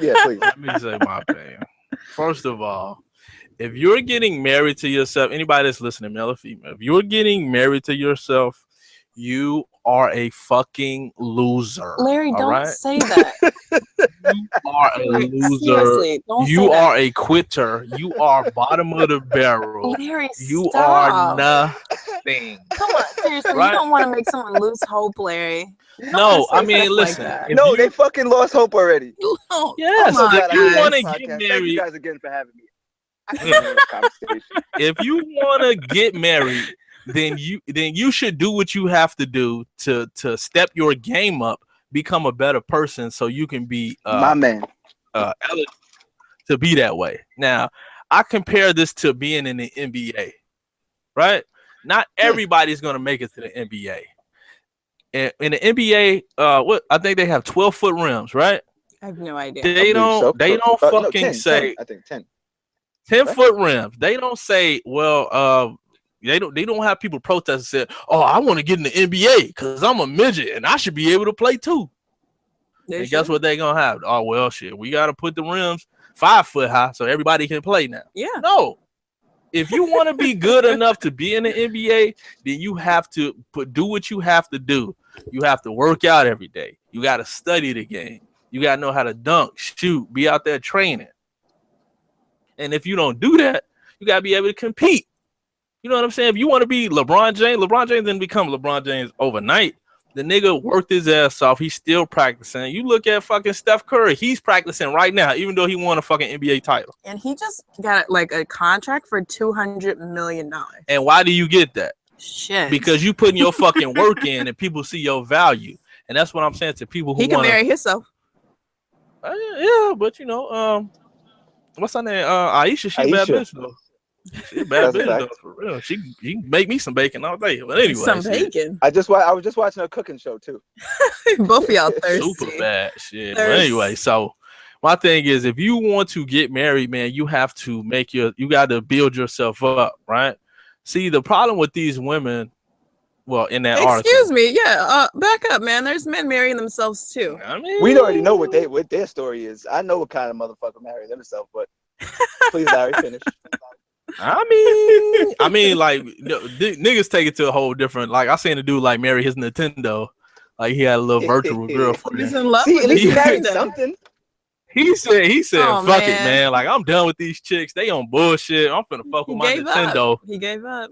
Yeah, please. Let me say my opinion. First of all, if you're getting married to yourself, anybody that's listening, male or female, if you're getting married to yourself, you are a fucking loser. Larry, don't say that. You are a loser. Seriously, don't say you are that. a quitter. You are bottom of the barrel. Larry, you stop. are nothing. Come on, seriously, you don't want to make someone lose hope, Larry. No, I say mean, stuff like listen. that. if No, you- they fucking lost hope already. Oh, Yes, come on, if you guys. want to Podcast. get Thank you married, guys again for having me. I can't hear this conversation. if you want to get married, then you should do what you have to do to step your game up, become a better person, so you can be My man. eligible to be that way. Now, I compare this to being in the NBA, right? Not everybody's gonna make it to the NBA. And in the NBA, what I think they have 12-foot rims, right? I have no idea. They don't No, fucking 10, say 10, I think 10. 10-foot rims. They don't say, well, they don't have people protest and say, oh, I want to get in the NBA because I'm a midget and I should be able to play too. And guess what they gonna have? Oh, well, shit, we gotta put the rims 5 foot high so everybody can play now. Yeah. No. If you want to be good enough to be in the NBA, then you have to do what you have to do. You have to work out every day. You got to study the game. You got to know how to dunk, shoot, be out there training. And if you don't do that, you got to be able to compete. You know what I'm saying? If you want to be LeBron James didn't become LeBron James overnight. The nigga worked his ass off. He's still practicing. You look at fucking Steph Curry. He's practicing right now, even though he won a fucking NBA title. And he just got like a contract for $200 million. And why do you get that? Shit. Because you putting your fucking work in and people see your value. And that's what I'm saying to people who he can marry himself. Yeah, but you know, what's her name? Aisha, she a bad bitch though. She a bad bitch though, for real. She can make me some bacon all day. But anyway, Some bacon. I was just watching a cooking show too. Both of y'all thirsty. Super bad shit. But anyway, so my thing is, if you want to get married, man, you have to you got to build yourself up, right? See, the problem with these women, well, in that Excuse article, me, yeah, back up, man. There's men marrying themselves too. I mean, We already know what their story is. I know what kind of motherfucker marries himself, but please, Larry, finish. I mean, like niggas take it to a whole different. Like I seen a dude like marry his Nintendo, like he had a little virtual girlfriend. He's in love See, with at least he Nintendo. married something. He said, Oh, fuck man. it, man. Like I'm done with these chicks. They on bullshit. I'm finna fuck He with my gave Nintendo. up. He gave up.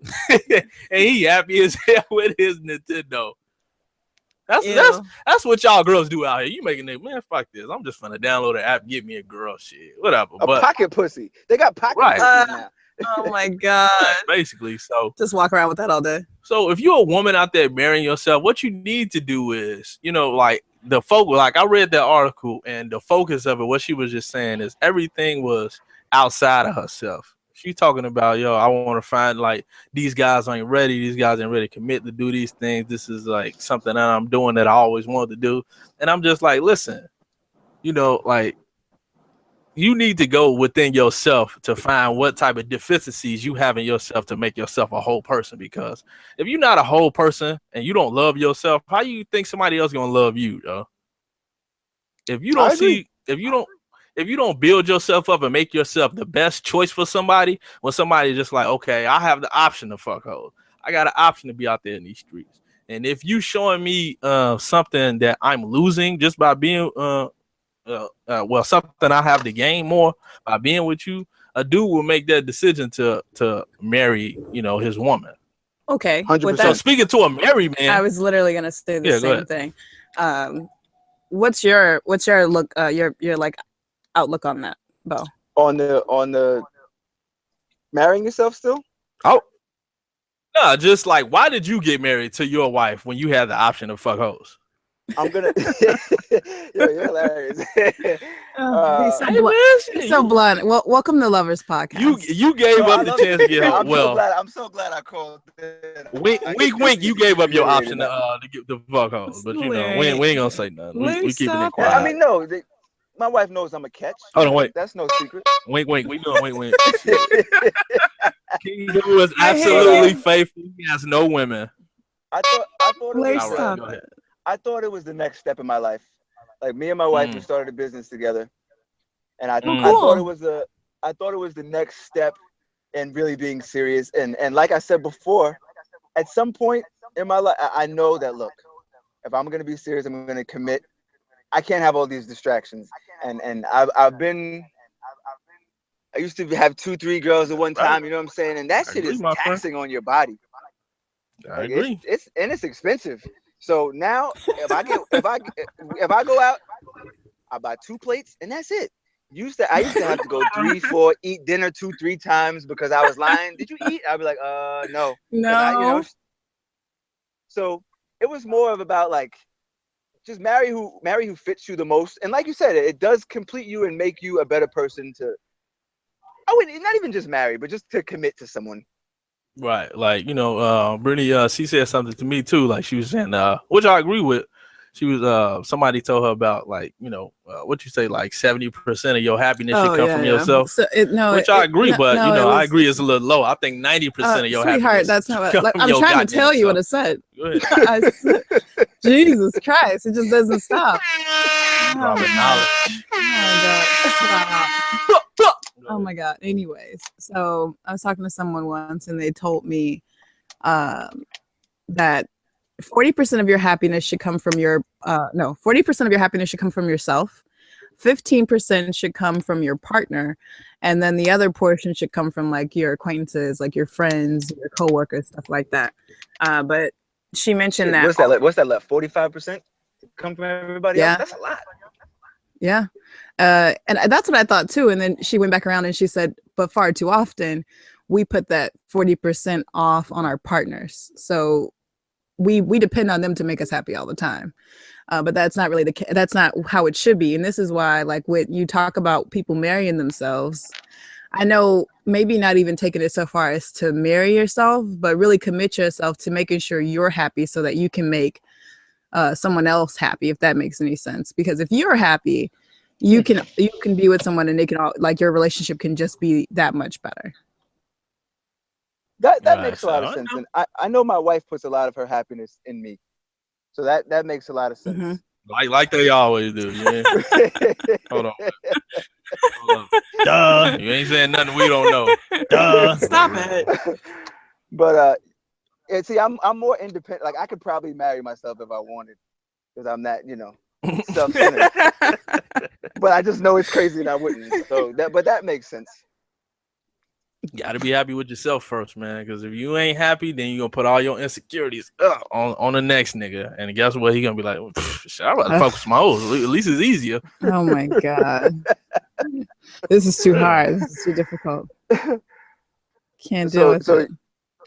And he happy as hell with his Nintendo. Ew. That's what y'all girls do out here. You making it, man, fuck this. I'm just finna download an app, get me a girl, shit, whatever. A pocket pussy. They got pocket Right. pussies now. Oh my god. basically. So Just walk around with that all day. So if you're a woman out there marrying yourself, what you need to do is, you know, like the focus, like I read that article and the focus of it, what she was just saying is everything was outside of herself. She talking about, yo, I want to find like these guys ain't ready. These guys ain't ready to commit to do these things. This is like something that I'm doing that I always wanted to do. And I'm just like, listen, you know, like you need to go within yourself to find what type of deficiencies you have in yourself to make yourself a whole person. Because if you're not a whole person and you don't love yourself, how you think somebody else gonna love you, though? If you don't if you don't build yourself up and make yourself the best choice for somebody, when somebody just like, okay, I have the option to fuck hoes. I got an option to be out there in these streets. And if you showing me something that I'm losing just by being something I have to gain more by being with you, a dude will make that decision to marry, you know, his woman. Okay. 100%. So speaking to a married man, I was literally gonna say the same thing. What's your look your like outlook on that, Bo? On the marrying yourself still? oh no, just like, why did you get married to your wife when you had the option to fuck hoes? I'm gonna you're hilarious. He's so blunt. Well, welcome to Lovers Podcast. You gave up the chance to get her. I'm so glad I called. Wink, you gave up your option to get the fuck hoes, but you know we ain't gonna say nothing. We keeping it quiet. I mean, no, my wife knows I'm a catch. Hold on, wait. That's no secret. Wink. We doing wink. King Lou is absolutely faithful. He has no women. I thought Stop. I thought it was the next step in my life. Like me and my wife, we started a business together, and I thought it was the next step in really being serious. And like I said before, at some point in my life, I know that, look, if I'm gonna be serious, I'm gonna commit. I can't have all these distractions. And I used to have 2-3 girls at one time. You know what I'm saying? And that shit is taxing on your body. I agree. It's expensive. So now, if I go out, I buy 2 plates and that's it. I used to have to go 3, 4, eat dinner 2, 3 times because I was lying. Did you eat? I'd be like, no. No. So it was more of about like, just marry who fits you the most. And like you said, it does complete you and make you a better person to. I wouldn't, not even just marry, but just to commit to someone. Right, like Brittany, she said something to me too. Like she was saying, which I agree with. She was somebody told her about like what you say, like 70% of your happiness should come from yourself. So I agree, but I agree it's a little low. I think 90% of your happiness. That's not what I'm trying to tell you what it said. Jesus Christ, it just doesn't stop. Oh my God. Anyways, so I was talking to someone once and they told me that 40% of your happiness should come from 40% of your happiness should come from yourself. 15% should come from your partner. And then the other portion should come from like your acquaintances, like your friends, your coworkers, stuff like that. But she mentioned that. What's that left? 45% come from everybody else? That's a lot. Yeah. And that's what I thought too. And then she went back around and she said, but far too often we put that 40% off on our partners. So we depend on them to make us happy all the time. But that's not really that's not how it should be. And this is why, like, when you talk about people marrying themselves, I know maybe not even taking it so far as to marry yourself, but really commit yourself to making sure you're happy so that you can make someone else happy, if that makes any sense. Because if you're happy, you can be with someone and they can all, like, your relationship can just be that much better. That makes a lot of sense. And I know my wife puts a lot of her happiness in me. So that makes a lot of sense. Mm-hmm. Like they always do. Yeah. Hold on. Duh. You ain't saying nothing we don't know. Duh. Stop it. But see, I'm more independent. Like I could probably marry myself if I wanted, because I'm that, self-centered. But I just know it's crazy and I wouldn't. So that makes sense. You gotta be happy with yourself first, man. Because if you ain't happy, then you gonna put all your insecurities on the next nigga. And guess what? He gonna be like, shit, I'd rather focus my own. At least it's easier. Oh my God. This is too hard. This is too difficult. Can't deal with it.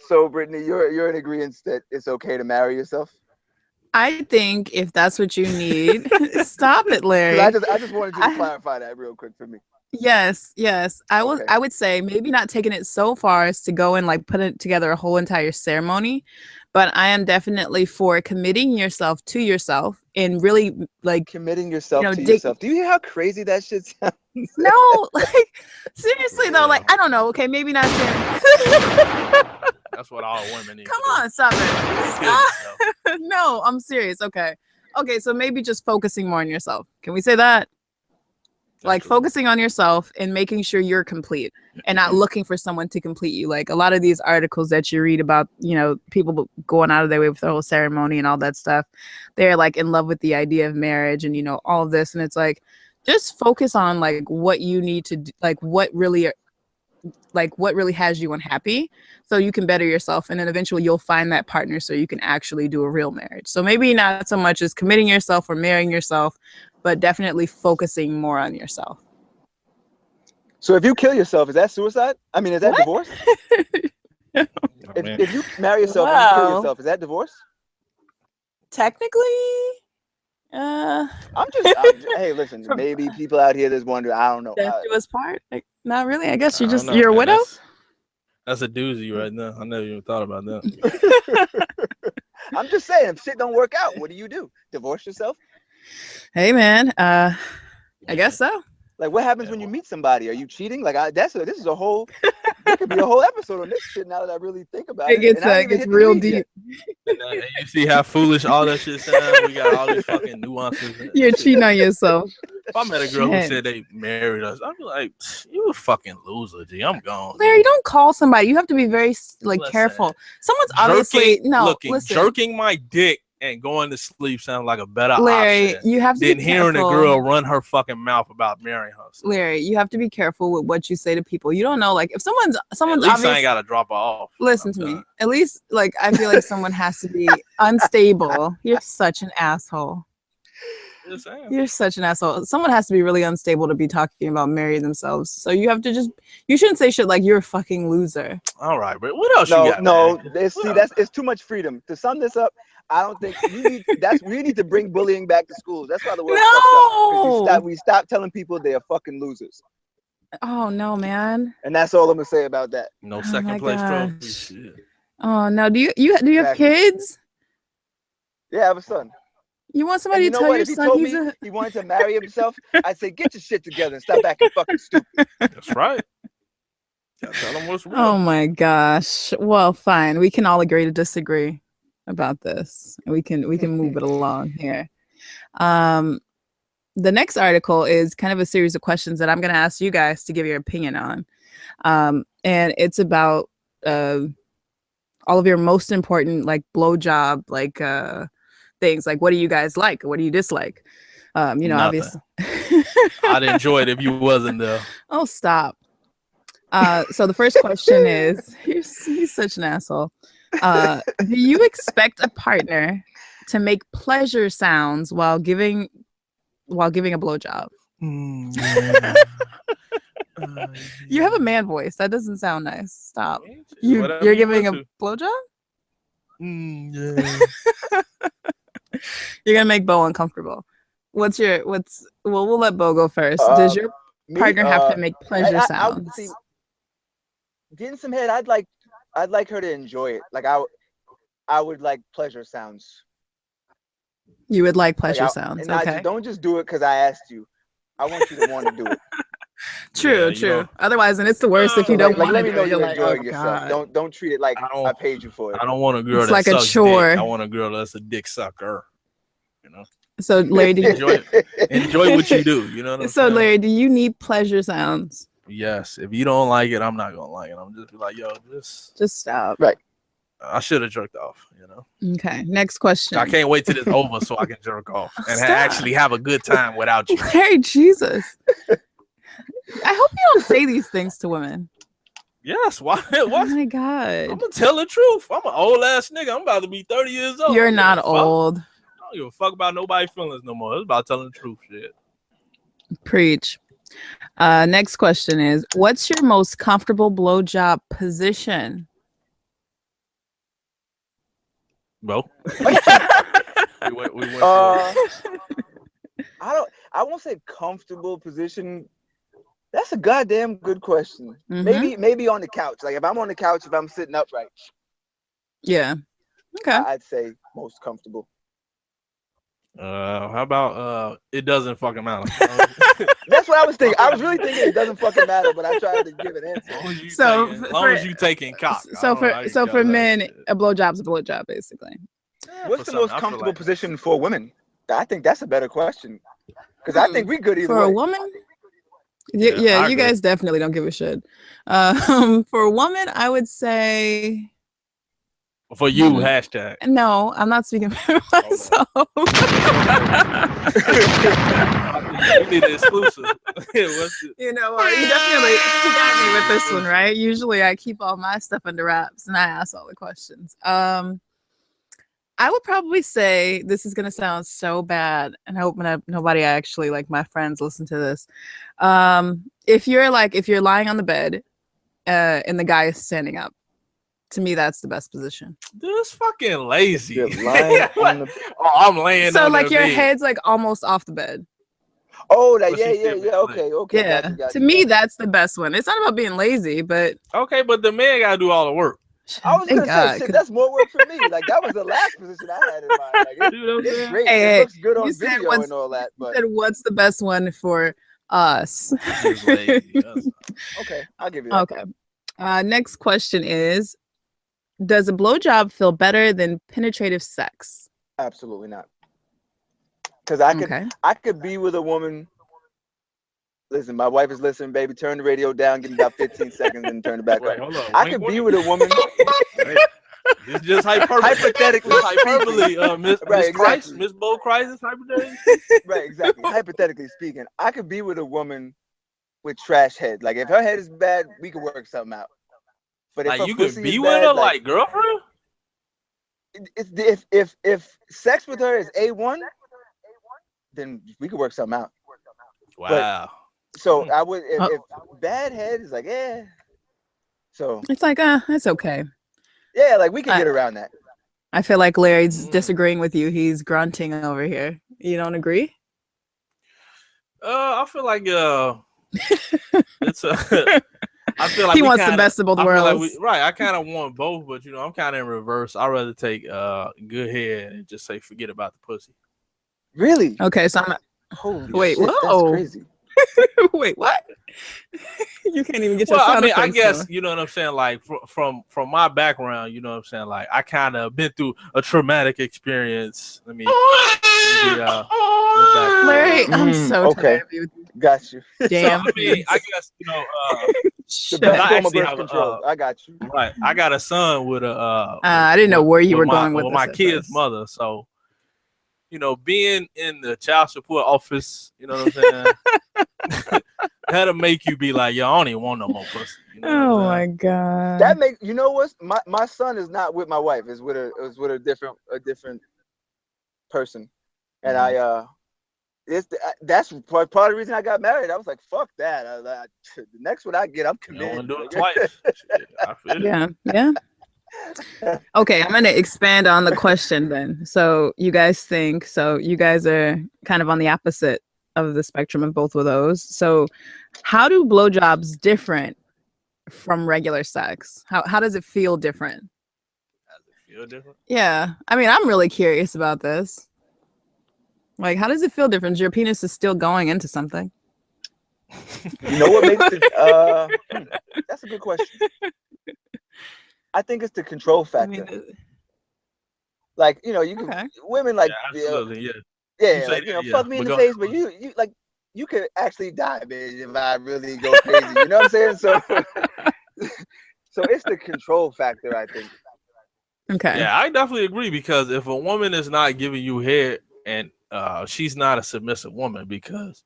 So Brittany, you're in agreement that it's okay to marry yourself? I think if that's what you need, stop it, Larry. I just wanted you to clarify that real quick for me. Yes. I would say maybe not taking it so far as to go and like put it together a whole entire ceremony, but I am definitely for committing yourself to yourself and really like committing yourself to yourself. Do you hear how crazy that shit sounds? No, like seriously though, like I don't know. Okay, maybe not saying. That's what all women need. Come on, stop it. No, I'm serious. Okay, so maybe just focusing more on yourself. Can we say that? Like focusing on yourself and making sure you're complete and not looking for someone to complete you. Like a lot of these articles that you read about, people going out of their way with the whole ceremony and all that stuff. They're like in love with the idea of marriage and, all of this. And it's like, just focus on like what you need to do, like what really has you unhappy so you can better yourself. And then eventually you'll find that partner so you can actually do a real marriage. So maybe not so much as committing yourself or marrying yourself, but definitely focusing more on yourself. So if you kill yourself, is that suicide? I mean, is that divorce? If you marry yourself and you kill yourself, is that divorce? Technically, hey, listen, maybe people out here that's wondering, I don't know. Death do us part? Like, not really. I guess you're a widow? That's a doozy right now. I never even thought about that. I'm just saying, if shit don't work out, what do you do? Divorce yourself? Hey man, I guess so. Like, what happens when you meet somebody? Are you cheating? Like, this is a whole. There could be a whole episode on this shit. Now that I really think about it, it gets real deep. And you see how foolish all that shit sounds. We got all these fucking nuances. You're cheating on yourself. If I met a girl who said they married us, I'd be like, you a fucking loser, G. I'm gone. Larry, don't call somebody. You have to be very careful. Someone's obviously jerking my dick and going to sleep sounds like a better Larry, option you have to than be hearing a careful. girl run her fucking mouth about marrying her. So Larry, you have to be careful with what you say to people. You don't know, like, if someone's at least I obvious, ain't gotta drop her off. listen to me. At least, like, I feel like someone has to be unstable. You're such an asshole. Just saying. You're such an asshole. Someone has to be really unstable to be talking about marrying themselves. So you have to you shouldn't say shit like you're a fucking loser. All right, but what else you got? No, man? it's too much freedom. To sum this up, I don't think we need to bring bullying back to schools. That's why the world fucked up. We stop telling people they are fucking losers. Oh no, man. And that's all I'm gonna say about that. No second place trophy. Shit. Oh no, do you have kids? Yeah, I have a son. You want somebody And to you know tell what? your If he son told he's me he wanted to marry himself, I'd say get your shit together and stop acting fucking stupid. That's right. Gotta tell him what's real. Oh my gosh. Well, fine. We can all agree to disagree about this. We can move it along here. The next article is kind of a series of questions that I'm going to ask you guys to give your opinion on. And it's about all of your most important like blowjob like things. Like, what do you guys like? What do you dislike? Obviously. I'd enjoy it if you wasn't there. Oh, stop. So the first question is, he's such an asshole. Do you expect a partner to make pleasure sounds while giving a blowjob? Yeah. You have a man voice. That doesn't sound nice. Stop. You're giving a blowjob? Yeah. You're gonna make Bo uncomfortable. We'll let Bo go first. Does your partner have to make pleasure sounds? Getting some head, I'd like her to enjoy it. Like I would like pleasure sounds. You would like pleasure sounds. And okay. Don't just do it because I asked you. I want you to want to do it. True. Otherwise, then it's the worst if you don't want to. Let me know you're enjoying like, yourself. Don't treat it like I paid you for it. I don't want a girl it's that like sucks a chore. Dick. I want a girl that's a dick sucker. You know. So, Larry, do you enjoy what you do? You know what I'm saying? Larry, do you need pleasure sounds? Yes. If you don't like it, I'm not gonna like it. I'm just be like, yo, just stop. Right. I should have jerked off, you know. Okay, next question. I can't wait till it's over so I can jerk off and actually have a good time without you. Hey, Jesus. I hope you don't say these things to women. Yes, why? Oh my God. I'm gonna tell the truth. I'm an old ass nigga. I'm about to be 30 years old. You're not old. I don't give a fuck about nobody's feelings no more. It's about telling the truth, shit. Preach. Next question is, what's your most comfortable blowjob position? Well, I won't say comfortable position. That's a goddamn good question. Mm-hmm. Maybe on the couch. Like if I'm on the couch, if I'm sitting upright. Yeah. Okay. I'd say most comfortable. How about it doesn't fucking matter. That's what I was thinking. I was really thinking it doesn't fucking matter, but I tried to give an answer. As long as you taking cock. So for men, a blowjob's a blowjob, basically. Yeah, what's the most comfortable position for women? I think that's a better question. Because I think we good either for way. a woman. Yeah, you guys definitely don't give a shit. For a woman, I would say. For you, hashtag. No, I'm not speaking for myself. You need an exclusive. You know what? You definitely got me with this one, right? Usually I keep all my stuff under wraps and I ask all the questions. I would probably say, this is going to sound so bad, and I hope nobody actually, like my friends, listen to this. If you're lying on the bed and the guy is standing up, to me, that's the best position. Dude, it's fucking lazy. You're lying on the... I'm laying so on like your bed. head's like almost off the bed. Oh, yeah. Okay. Yeah. Got to you. me, that's the best one. It's not about being lazy, but okay, but the man gotta do all the work. I was gonna say, shit, that's more work for me. Like that was the last position I had in mind. Like, it's great. It looks good on video and all that. But said, what's the best one for us? Okay, I'll give you that. Okay. Next question is, does a blowjob feel better than penetrative sex? Absolutely not. Because I could be with a woman. Listen, my wife is listening, baby. Turn the radio down, give me about 15 seconds, and turn it back up. Hold on. I could be with a woman. It's just hyperbole. Hypothetically hyperbole. Miss Right, Price, exactly. Miss Bo Crisis, hypothetically. Right, exactly. Hypothetically speaking, I could be with a woman with trash head. Like if her head is bad, we could work something out. But if Like her you could pussy be is with bad, her, like like girlfriend. if sex with her is A1, then we could work something out. Wow. So I would if bad head is like so It's like it's okay. yeah, like we can get around that. I feel like Larry's disagreeing with you. He's grunting over here. You don't agree? I feel like it's I feel like he wants the best of both worlds. Right. I kind of want both, but I'm kind of in reverse. I'd rather take good head and just say forget about the pussy. Really? Okay, so I'm Holy wait, shit, whoa. that's crazy. Wait, what? You can't even get your sound I effects guess going. you know what I'm saying. Like from my background, you know what I'm saying. Like I kind of been through a traumatic experience. Let me Larry, I'm so tired of you. Got you. Damn. So, I mean, I guess The best I form of actually birth have control. I got you. Right, I got a son with a. I didn't know where you were going with my this at kid's first. mother. So, being in the child support office, you know what I'm saying. That'll make you be like, yo, I don't even want no more pussy. You know Oh my god. That makes what? My son is not with my wife. It's with a different person, and that's part of the reason I got married. I was like, fuck that. The next one I get, I'm committed. You don't want to do it twice. Shit, I feel it. Yeah. Okay, I'm going to expand on the question then. So you guys are kind of on the opposite of the spectrum of both of those. So how do blowjobs different from regular sex? How does it feel different? Does it feel different? Yeah. I mean, I'm really curious about this. Like, how does it feel different? Your penis is still going into something. You know what makes it? That's a good question. I think it's the control factor. I mean, like you can women like absolutely, fuck me in the face, but you could actually die, man, if I really go crazy. You know what I'm saying? So it's the control factor, I think. Okay. Yeah, I definitely agree because if a woman is not giving you head and she's not a submissive woman because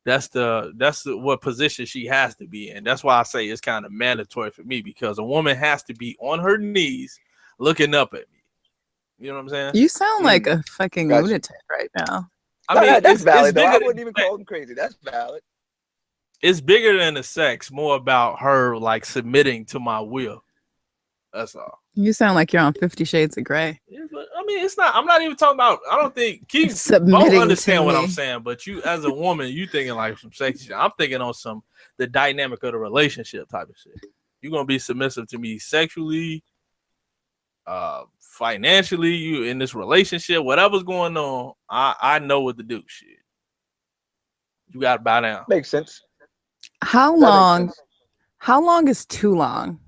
that's what position she has to be in. That's why I say it's kind of mandatory for me because a woman has to be on her knees looking up at me. You know what I'm saying? You sound like a fucking lunatic right now. I mean, that's valid. It's I wouldn't even call him crazy. That's valid. It's bigger than the sex. More about her like submitting to my will. That's all. You sound like you're on 50 Shades of Grey. Yeah, but I mean, it's not. I'm not even talking about. I don't think Keith Submitting won't understand to what me. I'm saying. But you, as a woman, you thinking like some sexy shit. I'm thinking on the dynamic of the relationship type of shit. You're gonna be submissive to me sexually, financially. You in this relationship, whatever's going on, I know what to do. Shit, you gotta bow down. Makes sense. How long is too long?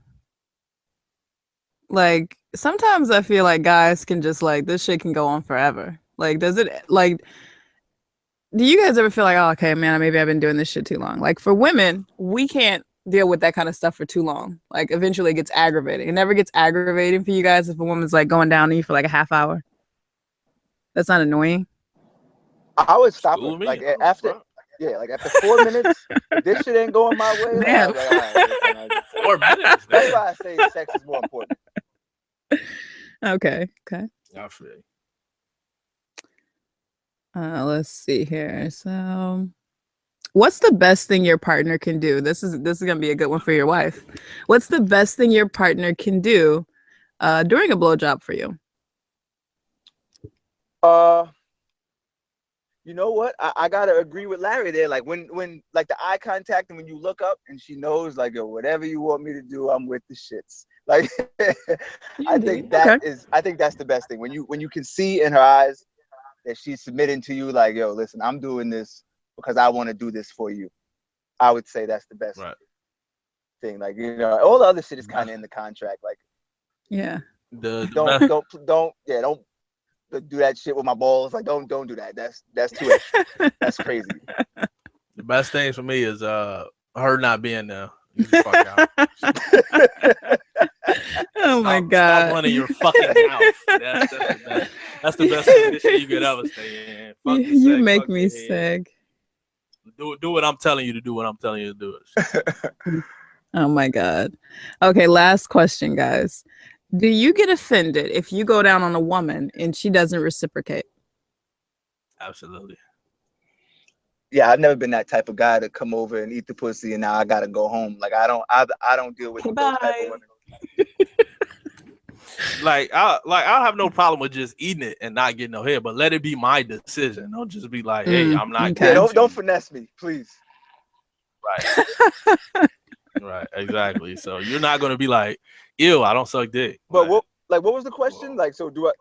Like sometimes I feel like guys can just like this shit can go on forever. Like does it like do you guys ever feel like, oh, okay, man, maybe I've been doing this shit too long? Like for women, we can't deal with that kind of stuff for too long. Like eventually it gets aggravating. It never gets aggravating for you guys if a woman's like going down on you for like a half hour. That's not annoying. I would stop her. Like after 4 minutes, if this shit ain't going my way. Damn. Like, all right, 4 minutes. That's why I say sex is more important. Okay. I feel you. Let's see here. So what's the best thing your partner can do? This is gonna be a good one for your wife. What's the best thing your partner can do during a blowjob for you? You know what? I gotta agree with Larry there. Like when like the eye contact and when you look up and she knows like, yo, whatever you want me to do, I'm with the shits. Like I think that's the best thing. When you can see in her eyes that she's submitting to you, like, yo, listen, I'm doing this because I want to do this for you. I would say that's the best thing. Like, all the other shit is kind of in the contract. Like, yeah, don't do that shit with my balls. Like, don't do that. That's too extra. That's crazy. The best thing for me is her not being there. You fuck out. Oh my God. Stop running your fucking mouth. That's the best position you could ever stay in. Fuck the You sex, make fuck me the head. sick. Do what I'm telling you to do. What I'm telling you to do. Oh my God. Okay, last question, guys. Do you get offended if you go down on a woman and she doesn't reciprocate? Absolutely. Yeah, I've never been that type of guy to come over and eat the pussy and now I gotta go home. Like I don't deal with those type of women. I'll have no problem with just eating it and not getting no head, but let it be my decision. Don't just be like, hey, I'm not okay. Yeah, don't finesse me, please. Right. Right, exactly. So you're not gonna be like, ew, I don't suck dick. But what was the question? Like, so do I?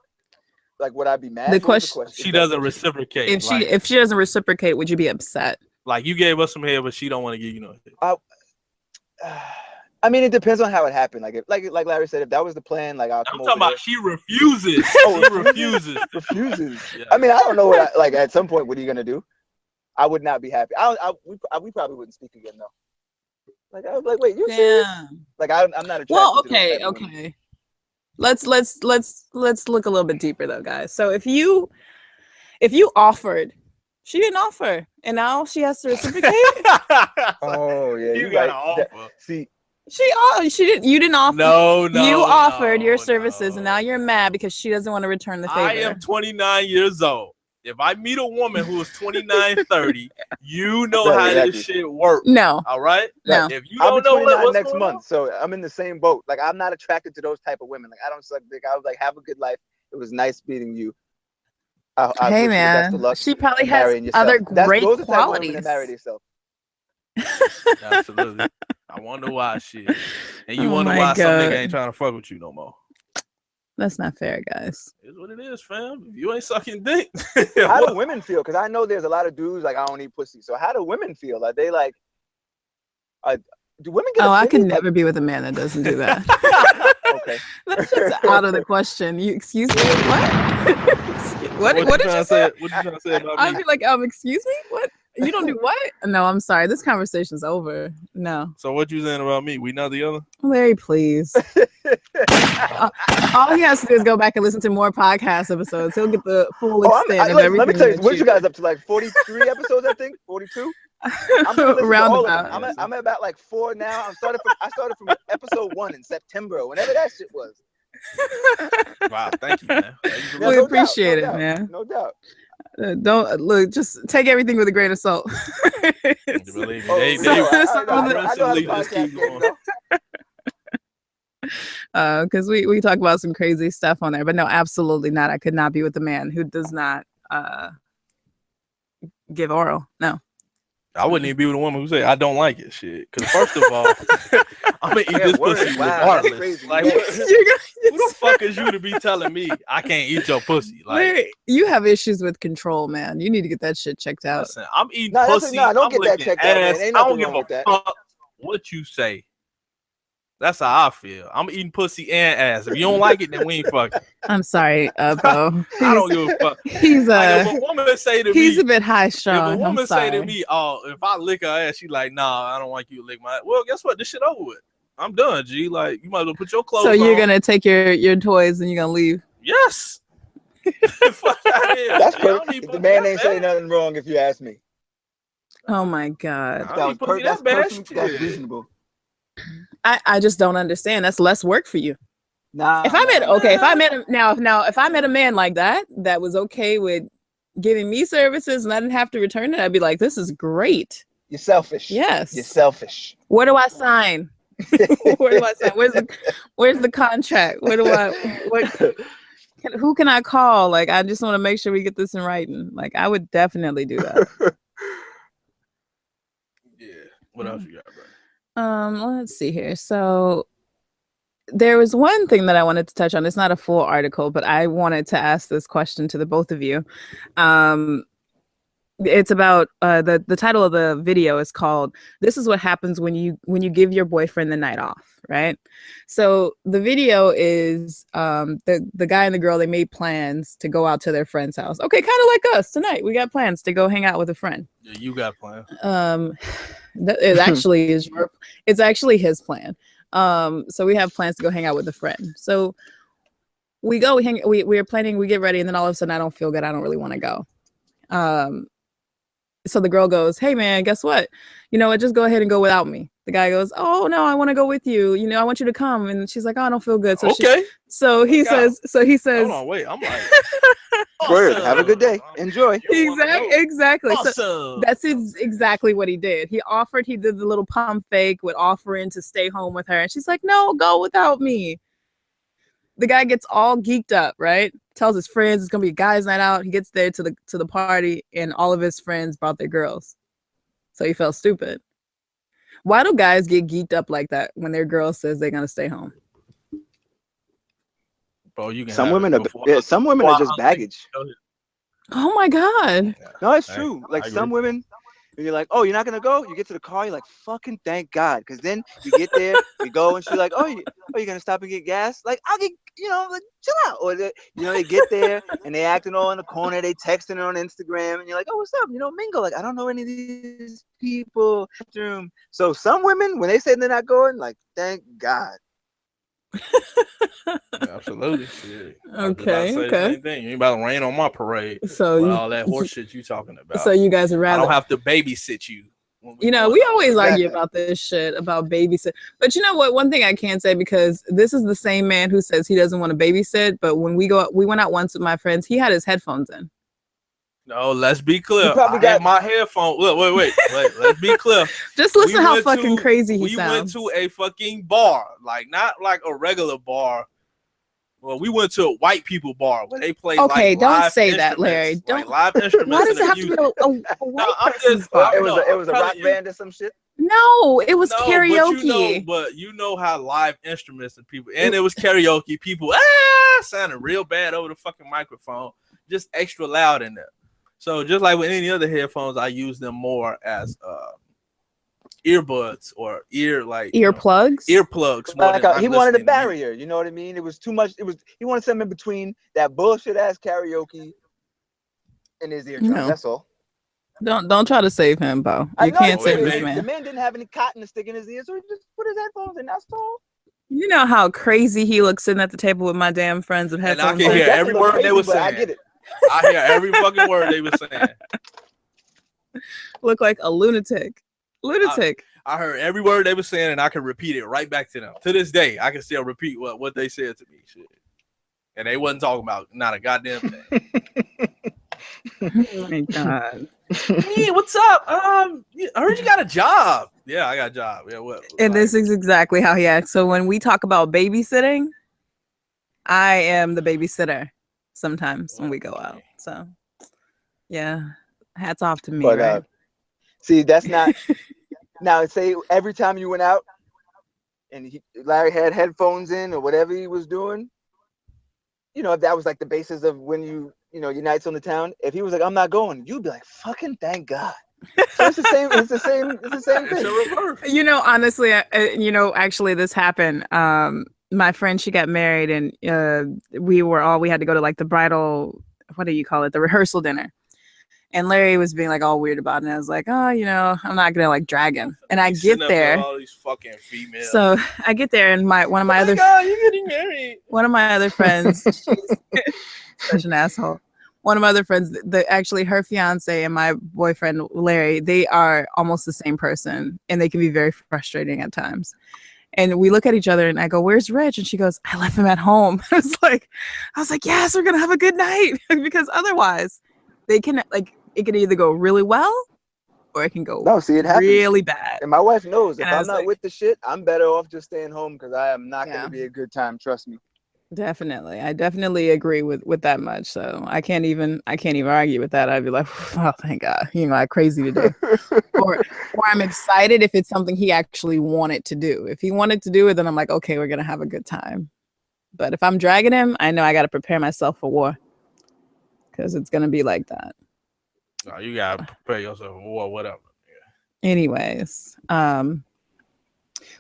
Like, would I be mad? The question. She doesn't reciprocate. If she doesn't reciprocate, would you be upset? Like you gave us some head, but she don't want to give you no head. I mean, it depends on how it happened. Like, like Larry said, if that was the plan, like I'm talking about she refuses. Oh, she refuses. Refuses. Yeah. I mean, I don't know what. Like, at some point, what are you gonna do? I would not be happy. We probably wouldn't speak again though. Like I was like, wait, you serious? Like I'm not attracted. Well, to those type of okay. women. Let's look a little bit deeper though, guys. So if you offered, she didn't offer, and now she has to reciprocate. Oh yeah, you gotta offer. See, she didn't. You didn't offer. No, you offered your services, and now you're mad because she doesn't want to return the favor. I am 29 years old. If I meet a woman who is 29, 30, you know how this shit works. No. All right? No. If you don't know what's next month, so I'm in the same boat. Like, I'm not attracted to those type of women. Like, I don't suck dick. I was like, have a good life. It was nice meeting you. Hey, man. She probably has other great those are the type of qualities. women that marry themselves. Absolutely. I wonder why shit. And you wonder why some nigga ain't trying to fuck with you no more. That's not fair, guys. It's what it is, fam. If you ain't sucking dick. How do women feel? Because I know there's a lot of dudes like, I don't eat pussy. So how do women feel? Are they like, do women get I could never be with a man that doesn't do that. Okay. That's just out of the question. You excuse me? What? what did you say? What you trying to say about me? I'd be like, excuse me? What? You don't do what? No, I'm sorry. This conversation's over. No. So what you saying about me? We not together? Larry, please. All he has to do is go back and listen to more podcast episodes. He'll get the full extent of everything. Let me tell you, what you guys up to? Like 43 episodes, I think? 42? I'm roundabout. I'm at about like 4 now. I started from episode 1 in September, whenever that shit was. Wow, thank you, man. We appreciate it, man. No doubt. Don't look. Just take everything with a grain of salt. Believe me, they just keep going. Because we talk about some crazy stuff on there, but no, absolutely not. I could not be with a man who does not give oral. No. I wouldn't even be with a woman who say I don't like it. Shit, because first of all, I'm gonna eat this pussy regardless. Like, who the fuck is you to be telling me I can't eat your pussy? Like, you have issues with control, man. You need to get that shit checked out. Listen, I'm eating pussy. I don't get that checked out. Man. Ain't I don't give a fuck what you say. That's how I feel. I'm eating pussy and ass. If you don't like it, then we ain't fucking. I'm sorry, Bo. I don't give a fuck. He's like, if a woman say to he's me, a bit high strung. If a woman say to me, "Oh, if I lick her ass," she like, "Nah, I don't like you to lick my ass." Well, guess what? This shit over with. I'm done, G. Like, you might as well put your clothes on. So you're gonna take your toys and you're gonna leave? Yes. Fuck out here. That's perfect. The man ain't saying nothing wrong if you ask me. Oh my God. That's reasonable. I just don't understand. That's less work for you. Nah. If I met a man like that was okay with giving me services and I didn't have to return it, I'd be like, this is great. You're selfish. Yes. You're selfish. Where do I sign? Where do I sign? Where's the contract? Who can I call? Like, I just want to make sure we get this in writing. Like, I would definitely do that. Yeah. What else you got, bro? Let's see here. So there was one thing that I wanted to touch on. It's not a full article, but I wanted to ask this question to the both of you. It's about the title of the video is called "This is what happens when you give your boyfriend the night off," right? So the video is the guy and the girl, they made plans to go out to their friend's house. Okay, kind of like us tonight. We got plans to go hang out with a friend. Yeah, you got plans. It actually is it's actually his plan. So we have plans to go hang out with a friend. So we go, we're planning, we get ready, and then all of a sudden I don't feel good. I don't really want to go. So the girl goes, hey man, guess what? You know what? Just go ahead and go without me. The guy goes, oh no, I want to go with you. You know, I want you to come. And she's like, oh, I don't feel good. So okay. He says, Hold on, wait. I'm like, Word, have a good day. Enjoy. Exactly. Awesome. So that's exactly what he did. He did the little pump fake with offering to stay home with her. And she's like, no, go without me. The guy gets all geeked up, right? Tells his friends it's gonna be a guys' night out. He gets there to the party, and all of his friends brought their girls. So he felt stupid. Why do guys get geeked up like that when their girl says they're gonna stay home? Bro, you can some women are just baggage. Oh my God. No, it's true. Like some women, and you're like, oh, you're not gonna go? You get to the car, you're like, fucking thank God. Because then you get there, you go, and she's like, oh, you're gonna stop and get gas? Like, I'll get, like, chill out. Or they get there and they acting all in the corner, they texting on Instagram, and you're like, oh, what's up? Mingle. Like, I don't know any of these people. So some women, when they say they're not going, like, thank God. Absolutely. Shit. Okay. Same thing. You ain't about to rain on my parade. So all that horse shit you talking about. So you guys are rather. I don't have to babysit you. We always argue about this shit about babysit. But you know what? One thing I can say, because this is the same man who says he doesn't want to babysit. But when we went out once with my friends, he had his headphones in. No, let's be clear. I got my headphones. Look, wait. Let's be clear. Just listen how fucking crazy he sounds. We went to a fucking bar, like not like a regular bar. Well, we went to a white people bar where they play. Okay, like, don't say that, Larry. Don't. Like live instruments. Why does it have to be a white person's bar? It was a rock band or some shit. No, it was karaoke. But you know how live instruments and people, and it was karaoke. People sounded real bad over the fucking microphone, just extra loud in there. So just like with any other headphones, I use them more as earbuds or earplugs. Earplugs. Like he wanted a barrier. You know what I mean? It was too much. He wanted something in between that bullshit ass karaoke and his eardrum. No. That's all. Don't try to save him, Bo. You can't save this man. The man didn't have any cotton to stick in his ear, so he just put his headphones in. That's all. You know how crazy he looks sitting at the table with my damn friends with headphones. And I can hear every word they were saying. I get it. I hear every fucking word they were saying. Look like a lunatic. I heard every word they were saying, and I can repeat it right back to them. To this day, I can still repeat what they said to me. Shit. And they wasn't talking about not a goddamn thing. Oh my God. Hey, what's up? I heard you got a job. Yeah, I got a job. Yeah, what? And this is exactly how he acts. So when we talk about babysitting, I am the babysitter sometimes when we go out. So yeah, hats off to me. But, right? See, that's not. Now, say every time you went out and Larry had headphones in or whatever he was doing, if that was like the basis of when your nights on the town, if he was like, I'm not going, you'd be like, fucking thank God. So it's the same thing. Honestly, actually this happened. My friend, she got married, and we had to go to like the bridal, what do you call it? The rehearsal dinner. And Larry was being like all weird about it. And I was like, I'm not gonna like drag him. And I get there. All these fucking females. So I get there, and one of my other friends, she's such an asshole. One of my other friends, actually her fiance and my boyfriend Larry, they are almost the same person, and they can be very frustrating at times. And we look at each other, and I go, "Where's Rich?" And she goes, "I left him at home." I was like, "Yes, we're gonna have a good night," because otherwise, it can either go really well, or it can go it happens. really bad. And my wife knows if I'm not with the shit, I'm better off just staying home because I am not going to be a good time. Trust me. Definitely, I definitely agree with that much. So I can't even argue with that. I'd be like, oh, thank God, I'm crazy to do, or I'm excited if it's something he actually wanted to do. If he wanted to do it, then I'm like, okay, we're gonna have a good time. But if I'm dragging him, I know I got to prepare myself for war, because it's gonna be like that. No, you gotta prepare yourself for war, whatever. Yeah. Anyways,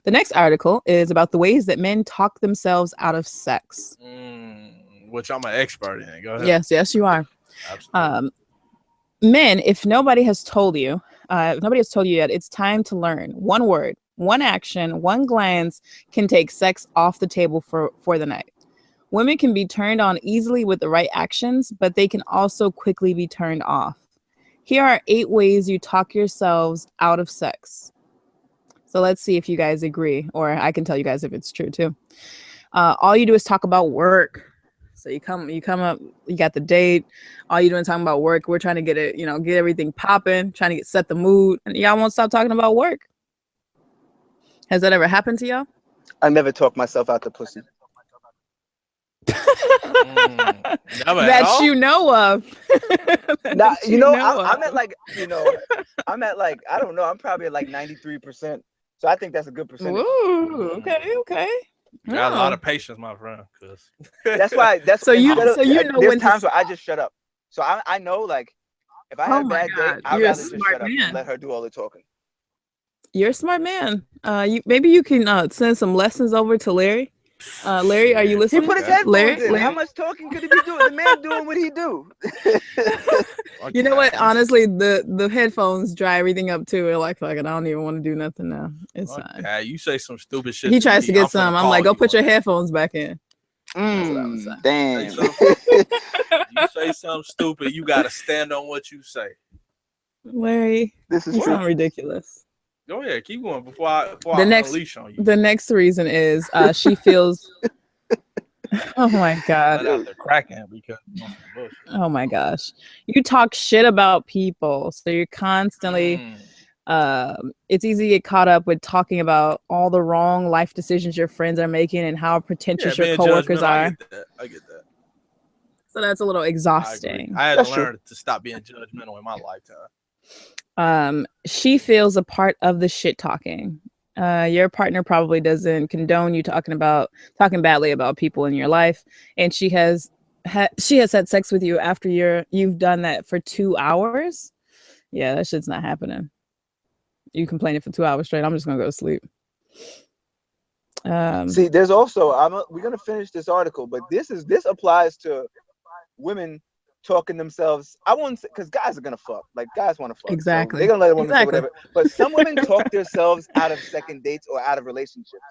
the next article is about the ways that men talk themselves out of sex. Which I'm an expert in. Go ahead. Yes, you are. Absolutely. Men, if nobody has told you yet, it's time to learn one word One action, one glance can take sex off the table for the night. Women can be turned on easily with the right actions, but they can also quickly be turned off. Here are 8 ways you talk yourselves out of sex. So let's see if you guys agree, or I can tell you guys if it's true too. All you do is talk about work. So you come up, you got the date. All you doing is talking about work. We're trying to get it, get everything popping, trying to set the mood, and y'all won't stop talking about work. Has that ever happened to y'all? I never talk myself out the pussy. That you know of. Now, I'm at like, I don't know, I'm probably at like 93%. So I think that's a good percentage. Ooh, okay. You got a lot of patience, my friend. Cause that's why. There's times where I just shut up. So I know, like, if I have a bad day, I'd rather just shut up and let her do all the talking. You're a smart man. Maybe you can send some lessons over to Larry. Larry, are you listening? He put his headphones in. How much talking could he be doing? The man doing what he do. You know what? Honestly, the headphones dry everything up too. Like I don't even want to do nothing now. It's fine. You say some stupid shit. He tries to get some. I'm like, go put your headphones back in. Damn. You say something stupid, you gotta stand on what you say. Larry, this is ridiculous. Go ahead, keep going before I unleash on you. The next reason is she feels. Oh my God! Out there cracking because. Oh my gosh! You talk shit about people, so you're constantly. It's easy to get caught up with talking about all the wrong life decisions your friends are making and how pretentious your coworkers are. I get that. So that's a little exhausting. I had to learn to stop being judgmental in my lifetime. She feels a part of the shit talking. Your partner probably doesn't condone you talking badly about people in your life, and she has had sex with you after you've done that for 2 hours. Yeah, that shit's not happening. You complaining for 2 hours straight. I'm just gonna go to sleep. See, there's also we're gonna finish this article, but this applies to women talking themselves. I won't say, because guys are gonna fuck. Like, guys want to fuck. Exactly. So they're gonna let a woman say whatever. But some women talk themselves out of second dates or out of relationships.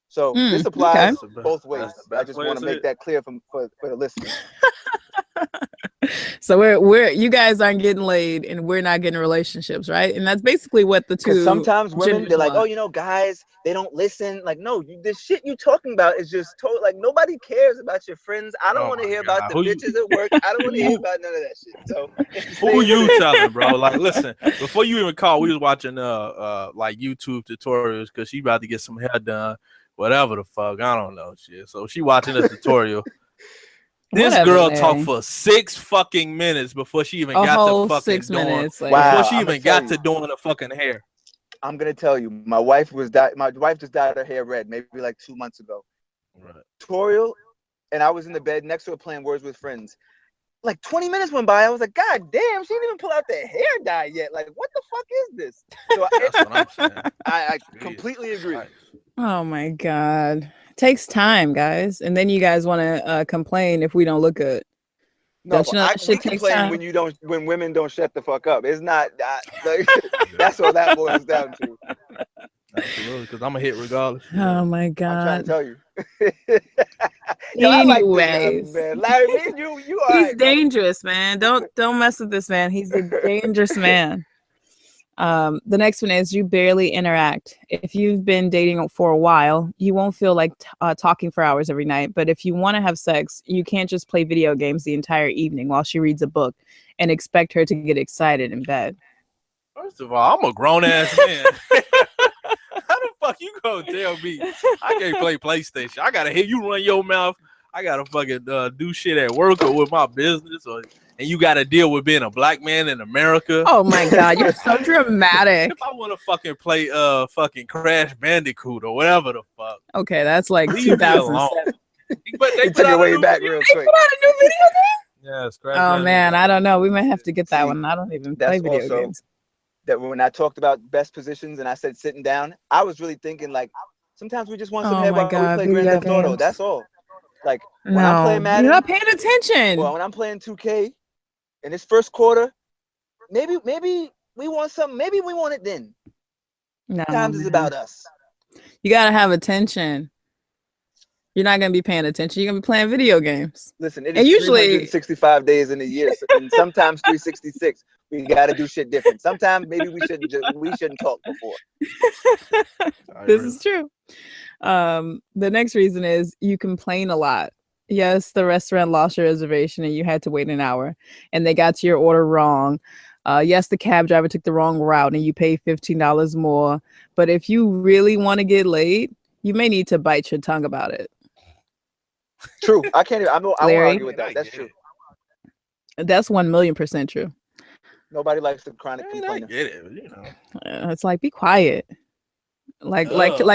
So this applies both ways. I just want to make that clear for the listeners. So we're you guys aren't getting laid and we're not getting relationships, right? And that's basically what the two. Sometimes women, they're like, oh, guys, they don't listen. Like, no, this shit you talking about is just like nobody cares about your friends. I don't want to hear about the bitches at work. I don't want to hear about none of that shit. So who you telling, bro? Like, listen, before you even call, we was watching like YouTube tutorials because she about to get some hair done, whatever the fuck, I don't know shit. So she watching a tutorial. This girl talked for 6 fucking minutes before she even got to fucking 6 minutes. Before she even got to doing the fucking hair. I'm gonna tell you, my wife just dyed her hair red maybe like 2 months ago. Right. Tutorial, and I was in the bed next to her playing Words with Friends. Like 20 minutes went by. I was like, God damn, she didn't even pull out the hair dye yet. Like, what the fuck is this? So that's what I'm saying. I completely agree. Oh my God. Takes time, guys, and then you guys want to complain if we don't look good. No, we complain when women don't shut the fuck up. It's not that's what that boils down to. Absolutely, because I'm a hit regardless. Oh my God! I'm trying to tell you. Anyways, man. Larry, you are. He's dangerous, man. Don't mess with this man. He's a dangerous man. The next one is you barely interact. If you've been dating for a while, you won't feel like talking for hours every night. But if you want to have sex, you can't just play video games the entire evening while she reads a book and expect her to get excited in bed. First of all, I'm a grown ass man. How the fuck you gonna tell me I can't play PlayStation? I gotta hear you run your mouth. I gotta fucking do shit at work or with my business and you got to deal with being a black man in America. Oh my God, you're so dramatic. If I want to fucking play fucking Crash Bandicoot or whatever the fuck. Okay, that's like 2007. But they took it way back real quick. They put out a new video game? Yes, Crash Bandicoot. Man, I don't know. We might have to get that one. I don't even play video games. That when I talked about best positions and I said sitting down, I was really thinking like sometimes we just want some head while we play Grand Theft Auto. That's all. Like when I'm playing Madden, you're not paying attention. Well, when I'm playing 2K. In this first quarter, maybe we want something. Maybe we want it then. No, Sometimes it's man. about us. You gotta have attention. You're not gonna be paying attention. You're gonna be playing video games. Listen, it And is usually- 365 days in a year, and sometimes 366. We got to do shit different. Sometimes maybe we shouldn't talk before. This is true. The next reason is you complain a lot. Yes, the restaurant lost your reservation and you had to wait an hour and they got to your order wrong. Yes, the cab driver took the wrong route and you pay $15 more. But if you really want to get late, you may need to bite your tongue about it. True. I can't even. I won't argue with that. That's true. That's 1,000,000% true. Nobody likes the chronic I complainer. get it, you know. It's like, be quiet. Like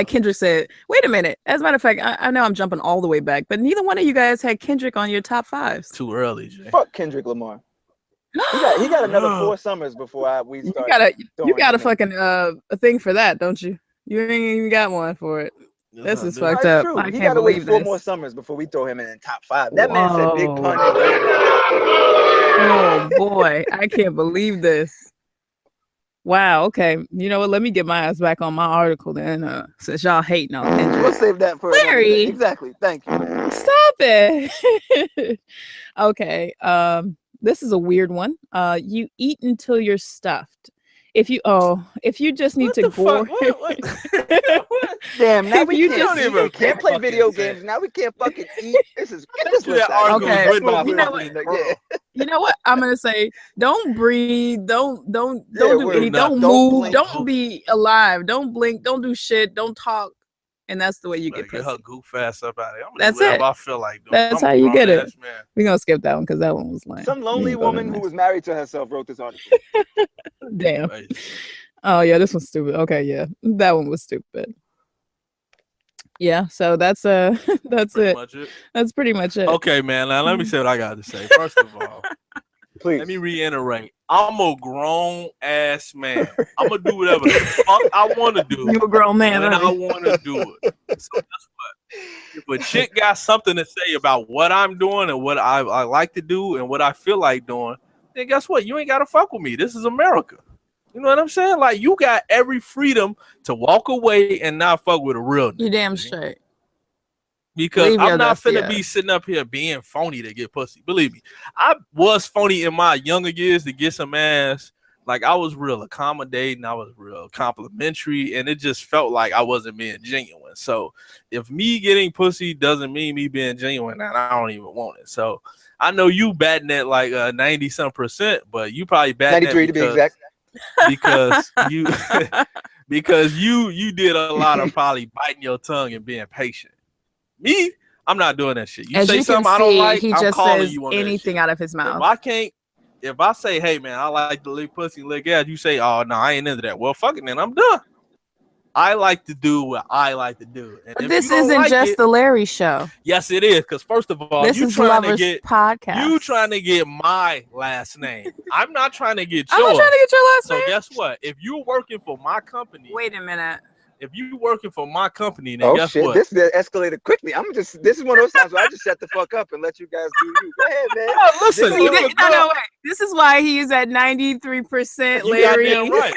Kendrick said. Wait a minute. As a matter of fact, I know I'm jumping all the way back, but neither one of you guys had Kendrick on your top fives. Too early, Jay. Fuck Kendrick Lamar. He got another 4 summers before we start. You got a fucking a thing for that, don't you? You ain't even got one for it. This is fucked up. True. I He can't got to wait believe 4 this. more summers before we throw him in the top 5. That man said big pun. Oh boy, I can't believe this. Wow. Okay. You know what? Let me get my ass back on my article then. Since y'all hating on Kendrick. We'll save that for Larry. Exactly. Thank you. Stop it. Okay. This is a weird one. You eat until you're stuffed. If you just need to gore. Damn, now we can't can't play video games. Now we can't fucking eat. This is Okay. You You know what? I'm gonna say, don't breathe, don't do anything, don't Don't move, blink. don't be alive, don't blink, don't do shit, don't talk, and that's the way you get Get her pussy. goof ass up out of here. I'm That's whatever it. I feel like doing. That's I'm how a you get grown it. ass man. We're gonna skip that one because that one was lame. Some lonely woman who was married to herself wrote this article. Damn. Right. Oh yeah, this one's stupid. Okay, yeah, that one was stupid. Yeah, so that's Pretty it. much it. That's pretty much it. Okay, man. Now let me say what I got to say. First of all, Please. let me reiterate. I'm a grown ass man. I'm gonna do whatever the fuck I want to do. You a grown man, when I honey. want to do it. So that's what. If a chick got something to say about what I'm doing and what I like to do and what I feel like doing, then guess what? You ain't gotta fuck with me. This is America. You know what I'm saying? Like, you got every freedom to walk away and not fuck with a real nigga. You damn straight. Because Leave your I'm not dusty finna ass. be sitting up here being phony to get pussy. Believe me, I was phony in my younger years to get some ass. Like, I was real accommodating, I was real complimentary, and it just felt like I wasn't being genuine. So if me getting pussy doesn't mean me being genuine, then I don't even want it. So I know you batting at like 90-some%, but you probably batting 93 to be exact. because you because you did a lot of probably biting your tongue and being patient. Me, I'm not doing that shit. You As say you something can I don't see, like, he I'm just calling says you on that anything shit. out of his mouth. If I say, hey man, I like to lick pussy, lick ass, you say, oh no, I ain't into that. Well, fuck it, then I'm done. I like to do what I like to do. And But if this you don't isn't like just it, the Larry show. yes, it is. Because first of all, This you is trying to Lovers get Podcast. you trying to get my last name. I'm not trying to get yours. I'm not trying to get your last So name. guess what? If you're working for my company, Wait a minute. if you working for my company, then Oh guess shit! what? This escalated quickly. This is one of those times where I just shut the fuck up and let you guys do you. Go ahead, man. Oh, listen, See, no, wait. This is why he is at 93%, you Larry. goddamn right.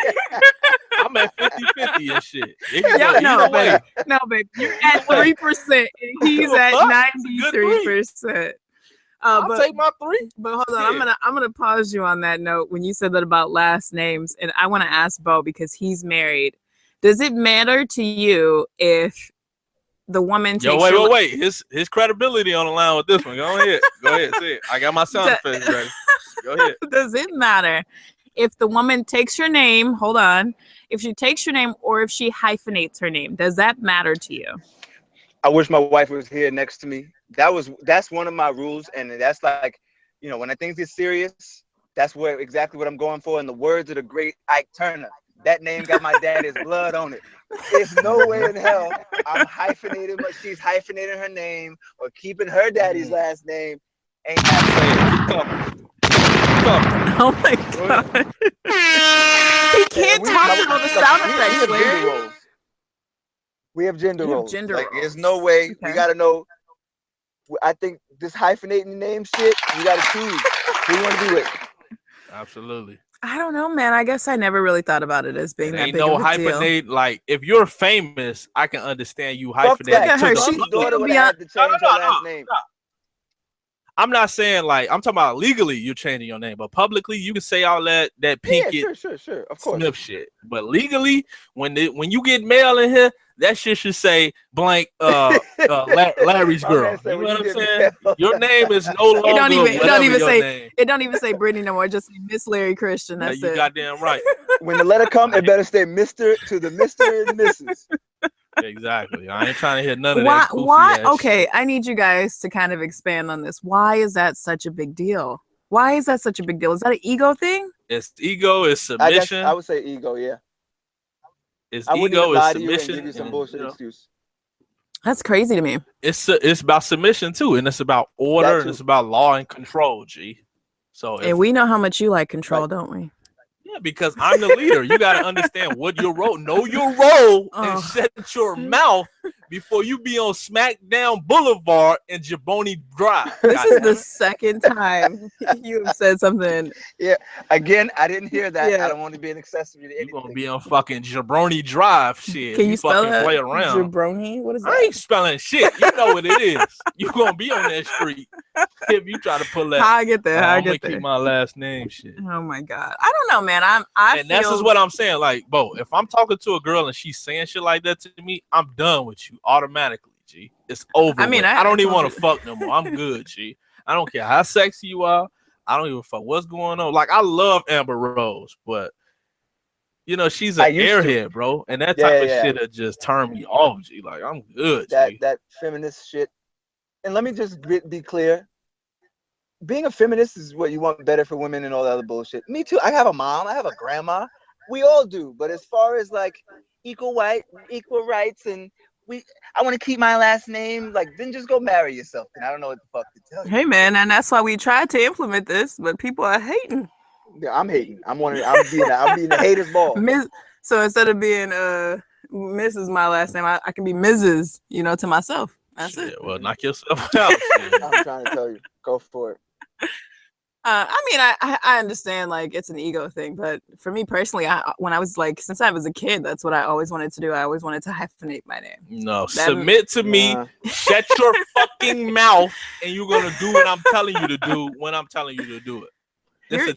I'm at 50-50 and shit. It can Yeah, go no, either way. No, babe. You're at 3%. And he's at 93%. I'll But take my 3. But hold on, I'm gonna pause you on that note when you said that about last names, and I want to ask Bo because he's married. Does it matter to you if the woman takes wait. His credibility on the line with this one. Go ahead, say it. I got my sound effects ready. Go ahead. Does it matter if the woman takes your name? Hold on. If she takes your name or if she hyphenates her name, does that matter to you? I wish my wife was here next to me. That's one of my rules, and that's like, when things get serious, that's exactly what I'm going for. In the words of the great Ike Turner, that name got my daddy's blood on it. There's no way in hell I'm hyphenating, but she's hyphenating her name or keeping her daddy's last name. Ain't happening. Oh my god! He can't talk about the sound effects. We have gender You have roles. gender Like, roles. there's no way. Okay. We gotta know. I think this hyphenating name shit, you gotta choose who you want to be with. Absolutely. I don't know, man. I guess I never really thought about it as being that Ain't big no of a deal. hyphenate. Like, if you're famous, I can understand you Fuck hyphenating. that. Look at her. to the She's Trump's public. daughter would beyond- have had to change her last name. I'm not saying like I'm talking about legally you're changing your name, but publicly you can say all that pinky Sure. Of course. Smith shit. But legally, when you get mail in here, that shit should say blank Larry's girl. You know what I'm saying? Your name is no longer It don't even your say name. it don't even say Brittany no more. Just say Miss Larry Christian. Yeah, That's you it. goddamn right. When the letter come, it better say Mr. to the Mr. and Mrs. Exactly. I ain't trying to hear none of Why? that. Goofy Why? ass Okay, shit. I need you guys to kind of expand on this. Why is that such a big deal? Why is that such a big deal? Is that an ego thing? It's ego. It's I guess submission. I would say ego. Yeah. It's I wouldn't ego. even It's lie to you and submission. give you some and, bullshit you know, excuse. That's crazy to me. it's about submission too, and it's about order, That and too. it's about law and control. G. So And we know how much you like control, don't we? yeah, because I'm the leader. You got to understand what your role. Know your role and Oh. shut your mouth before you be on SmackDown Boulevard and Jaboni Drive. This is Goddamn the it. second time you have said something. Again, I didn't hear that. Yeah. I don't want to be an accessory to You anything. gonna be on fucking Jabroni Drive shit. Can you spell fucking it? play around. Jabroni? What is I that? ain't spelling shit. You know what it is. You gonna be on that street if you try to pull that. How I get there? How I I'm gonna get there? keep my last name shit. Oh my god! I don't know, man. I And that's just what I'm saying. Like, Bo, if I'm talking to a girl and she's saying shit like that to me, I'm done with you automatically, G. It's over. I mean, with. I don't even told want to fuck no more. I'm good, G. I don't care how sexy you are. I don't even fuck what's going on. Like, I love Amber Rose, but you know, she's an airhead, bro. And that type of shit that just turned me off, G. Like, I'm good, G. That feminist shit. And let me just be clear. Being a feminist is what you want better for women and all that other bullshit. Me too. I have a mom. I have a grandma. We all do. But as far as like equal rights, and I want to keep my last name, like, then just go marry yourself. And I don't know what the fuck to tell you. Hey, man, and that's why we tried to implement this, but people are hating. Yeah, I'm hating. I'm being a hater's ball. So instead of being Mrs. my last name, I can be Mrs. You know, to myself. That's Shit, it. well, knock yourself out. I'm trying to tell you, go for it. I mean, I understand, like, it's an ego thing, but for me personally, when I was like, since I was a kid, that's what I always wanted to do. I always wanted to hyphenate my name. No, submit to me, shut your fucking mouth, and you're gonna do what I'm telling you to do when I'm telling you to do it.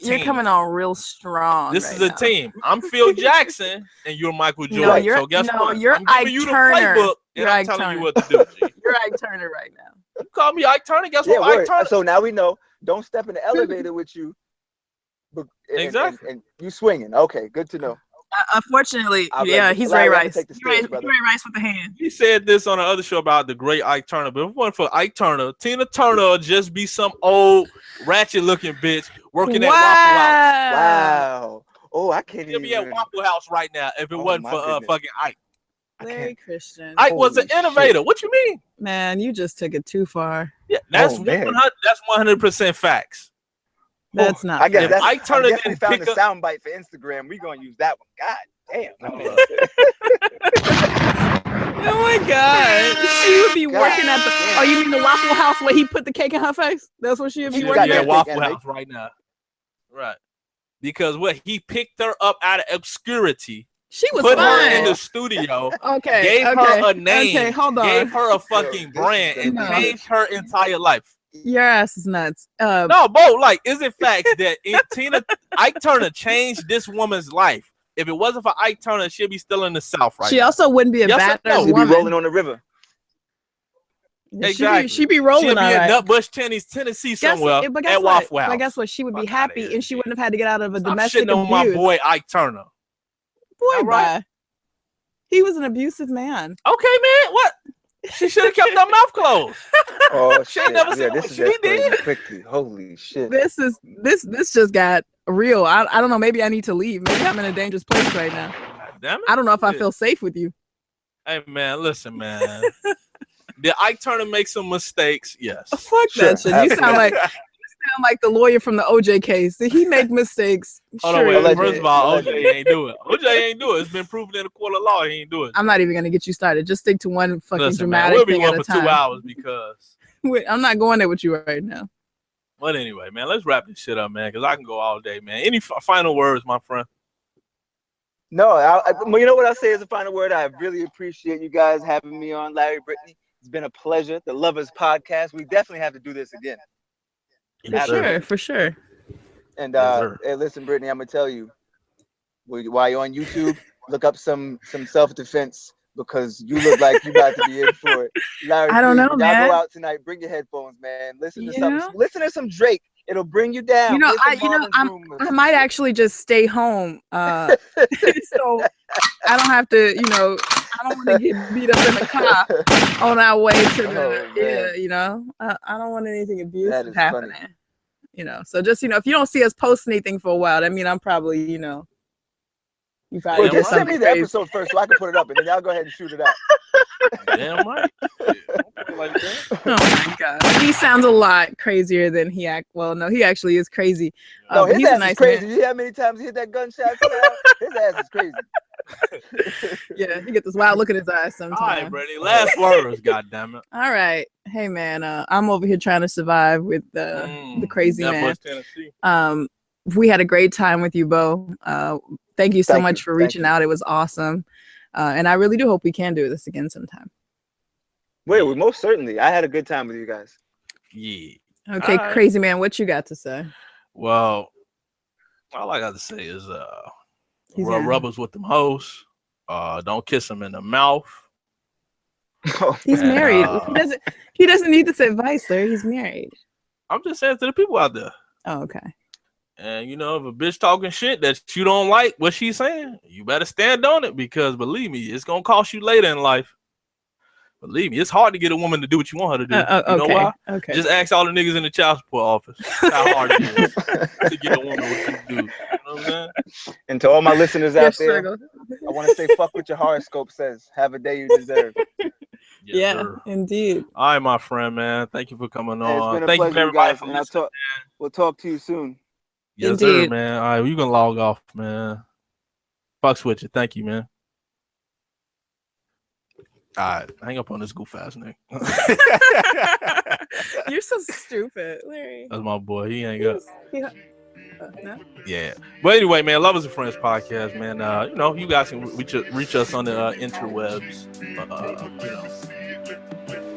You're coming on real strong. This is a team. I'm Phil Jackson, and you're Michael Jordan. So guess what? You're I'm giving Ike you the Turner. playbook, and I'm telling you what to do. G. You're Ike Turner right now. You call me Ike Turner. Guess what? Ike Turner. So now we know. Don't step in the elevator with you. Exactly. And you swinging. Okay, good to know. Unfortunately, he's Ray Rice. He's Ray Rice with the hand. He said this on the other show about the great Ike Turner. But if it wasn't for Ike Turner, Tina Turner would just be some old ratchet-looking bitch working at Waffle House. Wow. Oh, I can't even. She'd be at Waffle House right now if it wasn't for fucking Ike. Larry Christian. Ike was an innovator. What you mean? Man, you just took it too far. Yeah, that's 100% facts. That's not. I guess if Ike Turner we found a soundbite for Instagram. We're gonna use that one. God damn. Oh my God. She would be working at the. Oh, you mean the Waffle House where he put the cake in her face? That's what she would be working at. Waffle House right now. Right. Because he picked her up out of obscurity. She was put fine. her in the studio. Gave her a name. Okay, hold on. Gave her a fucking brand and changed her entire life. Your ass is nuts. No, Bo, like, is it facts that Ike Turner changed this woman's life? If it wasn't for Ike Turner, she'd be still in the South right now. She also wouldn't be a battered woman. She'd be rolling on the river. Exactly. She'd be rolling. She'd be in Nutbush, Tennessee somewhere at Waffle House. But guess what? She would be happy, and she wouldn't have had to get out of a Stop domestic shitting abuse. on my boy Ike Turner. Boy, bye. He was an abusive man. Okay, man. What? She should have kept her mouth closed. Oh she ain't never said what she did. Quickly. Holy shit. This just got real. I don't know. Maybe I need to leave. Maybe I'm in a dangerous place right now. Damn it. I don't know if I feel safe with you. Hey man, listen, man. Did Ike Turner make some mistakes? Yes. Fuck that shit. You sound like the lawyer from the OJ case. Did he make mistakes? Hold on, wait. First of all, OJ ain't do it. OJ ain't do it. It's been proven in the court of law. He ain't do it. I'm not even gonna get you started. Just stick to one fucking dramatic we'll be thing one at a for time. 2 hours because Wait, I'm not going there with you right now. But anyway, man, let's wrap this shit up, man, because I can go all day, man. Any final words, my friend? No, you know what I'll say as a final word? I really appreciate you guys having me on, Larry, Brittany. It's been a pleasure. The Lovers Podcast. We definitely have to do this again. For sure. And hey, listen, Brittany, I'm gonna tell you, while you're on YouTube, look up some self-defense because you look like you about to be in for it. Larry, I don't know, when man. y'all go out tonight, bring your headphones, man. Listen to something. Listen to some Drake. It'll bring you down. You know, I might actually just stay home. So I don't have to, I don't want to get beat up in the car on our way to the, I don't want anything abusive happening. Funny. So just, if you don't see us post anything for a while, that mean I'm probably, you probably just send me the episode first so I can put it up and then y'all go ahead and shoot it out. Damn right. Oh my God. He sounds a lot crazier than he Well, no, he actually is crazy. No, his he's ass a nice is crazy. man. You hear how many times he hit that gunshot? His ass is crazy. Yeah, he get this wild look in his eyes sometimes. All right, Brady. Last words, goddammit. All right. Hey man, I'm over here trying to survive with the crazy man. We had a great time with you, Bo. Thank you so much for reaching out. It was awesome. And I really do hope we can do this again sometime. Wait, well, most certainly. I had a good time with you guys. Yeah. Okay, crazy man, what you got to say? Well, all I got to say is rub rubbers with them hoes. Don't kiss them in the mouth. He's married. He doesn't need this advice, sir. He's married. I'm just saying to the people out there. Oh, okay. And if a bitch talking shit that you don't like what she's saying, you better stand on it because believe me, it's gonna cost you later in life. Believe me, it's hard to get a woman to do what you want her to do. You know why? Okay. Just ask all the niggas in the child support office how hard it is to get a woman what you do. You know what I'm saying? And to all my listeners out there, I want to say fuck what your horoscope says. Have a day you deserve. Yes, sir. Indeed. All right, my friend, man. Thank you for coming on. It's been a Thank pleasure, you for everybody for listening. We'll talk to you soon. Yes, Indeed. sir, man. All right, you can log off, man. Fucks with you. Thank you, man. All right, hang up on this goof ass nigga. You're so stupid, Larry. That's my boy. He ain't got. No? Yeah. But anyway, man, Lovers and Friends podcast, man. You guys can reach us on the interwebs.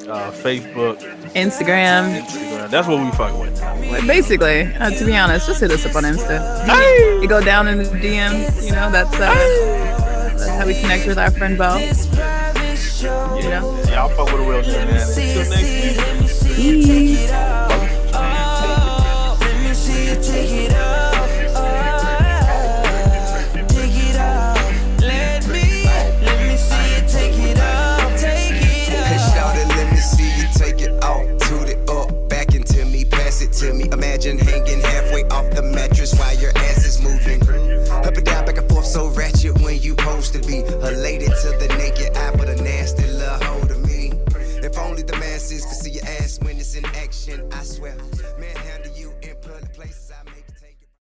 Facebook, Instagram. That's what we fucking with. Well, basically, to be honest, just hit us up on Insta. Hey! You go down in the DMs. That's how we connect with our friend Bo. Y'all fuck with a real nigga, man. Until next week. Peace. Let me see you take it up. Take it up. Let me see you take it up. Take it up. Hey, shout it, let me see you take it out. Toot it up, back into me, pass it to me. Imagine hanging halfway off the mattress while your ass is moving. Up and down, back and forth, so ratchet when you supposed to be. Elated to the naked eye, but a nasty little hold of me. If only the masses could see your ass when it's in action, I swear. Man, handle you in public places, I